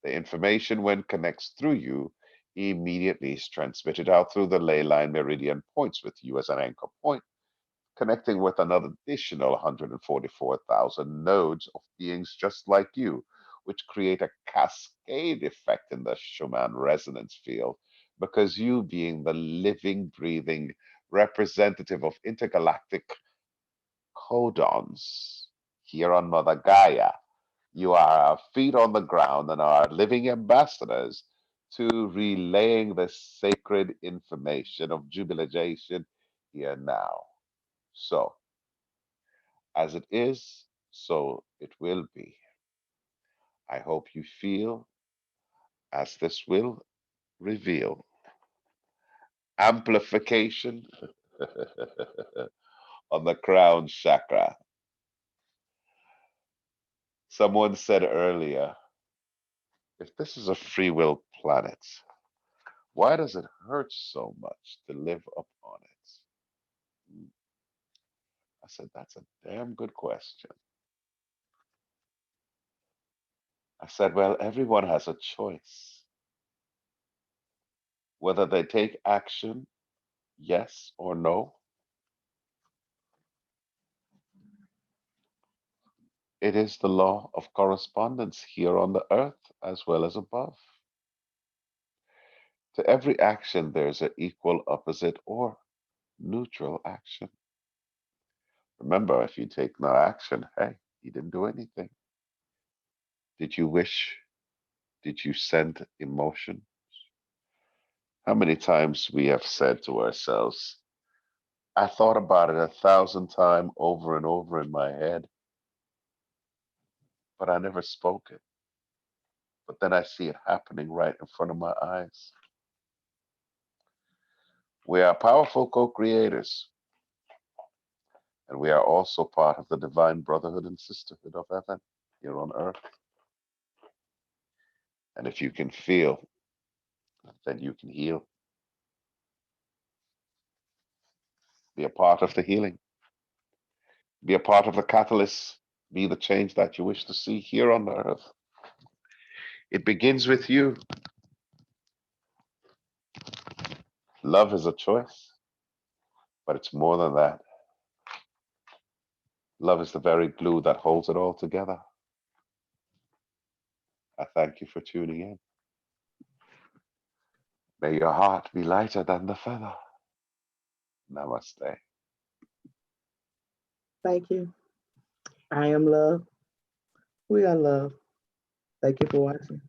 the information, when connects through you, immediately is transmitted out through the ley line meridian points with you as an anchor point, connecting with another additional 144,000 nodes of beings just like you, which create a cascade effect in the Schumann resonance field, because you, being the living, breathing representative of intergalactic codons here on Mother Gaia, you are our feet on the ground and are living ambassadors to relaying the sacred information of jubilation here now. So, as it is, so it will be. I hope you feel as this will reveal amplification on the crown chakra. Someone said earlier, if this is a free will planet, why does it hurt so much to live upon it? I said, that's a damn good question. I said, well, everyone has a choice. Whether they take action, yes or no, it is the law of correspondence here on the earth as well as above. To every action, there's an equal, opposite, or neutral action. Remember, if you take no action, hey, you didn't do anything. Did you wish? Did you send emotion? How many times we have said to ourselves, I thought about it 1,000 times over and over in my head, but I never spoke it. But then I see it happening right in front of my eyes. We are powerful co-creators, and we are also part of the divine brotherhood and sisterhood of heaven here on earth. And if you can feel, then you can heal. Be a part of the healing. Be a part of the catalyst. Be the change that you wish to see here on the earth. It begins with you. Love is a choice, but it's more than that. Love is the very glue that holds it all together. I thank you for tuning in. May your heart be lighter than the feather. Namaste. Thank you. I am love. We are love. Thank you for watching.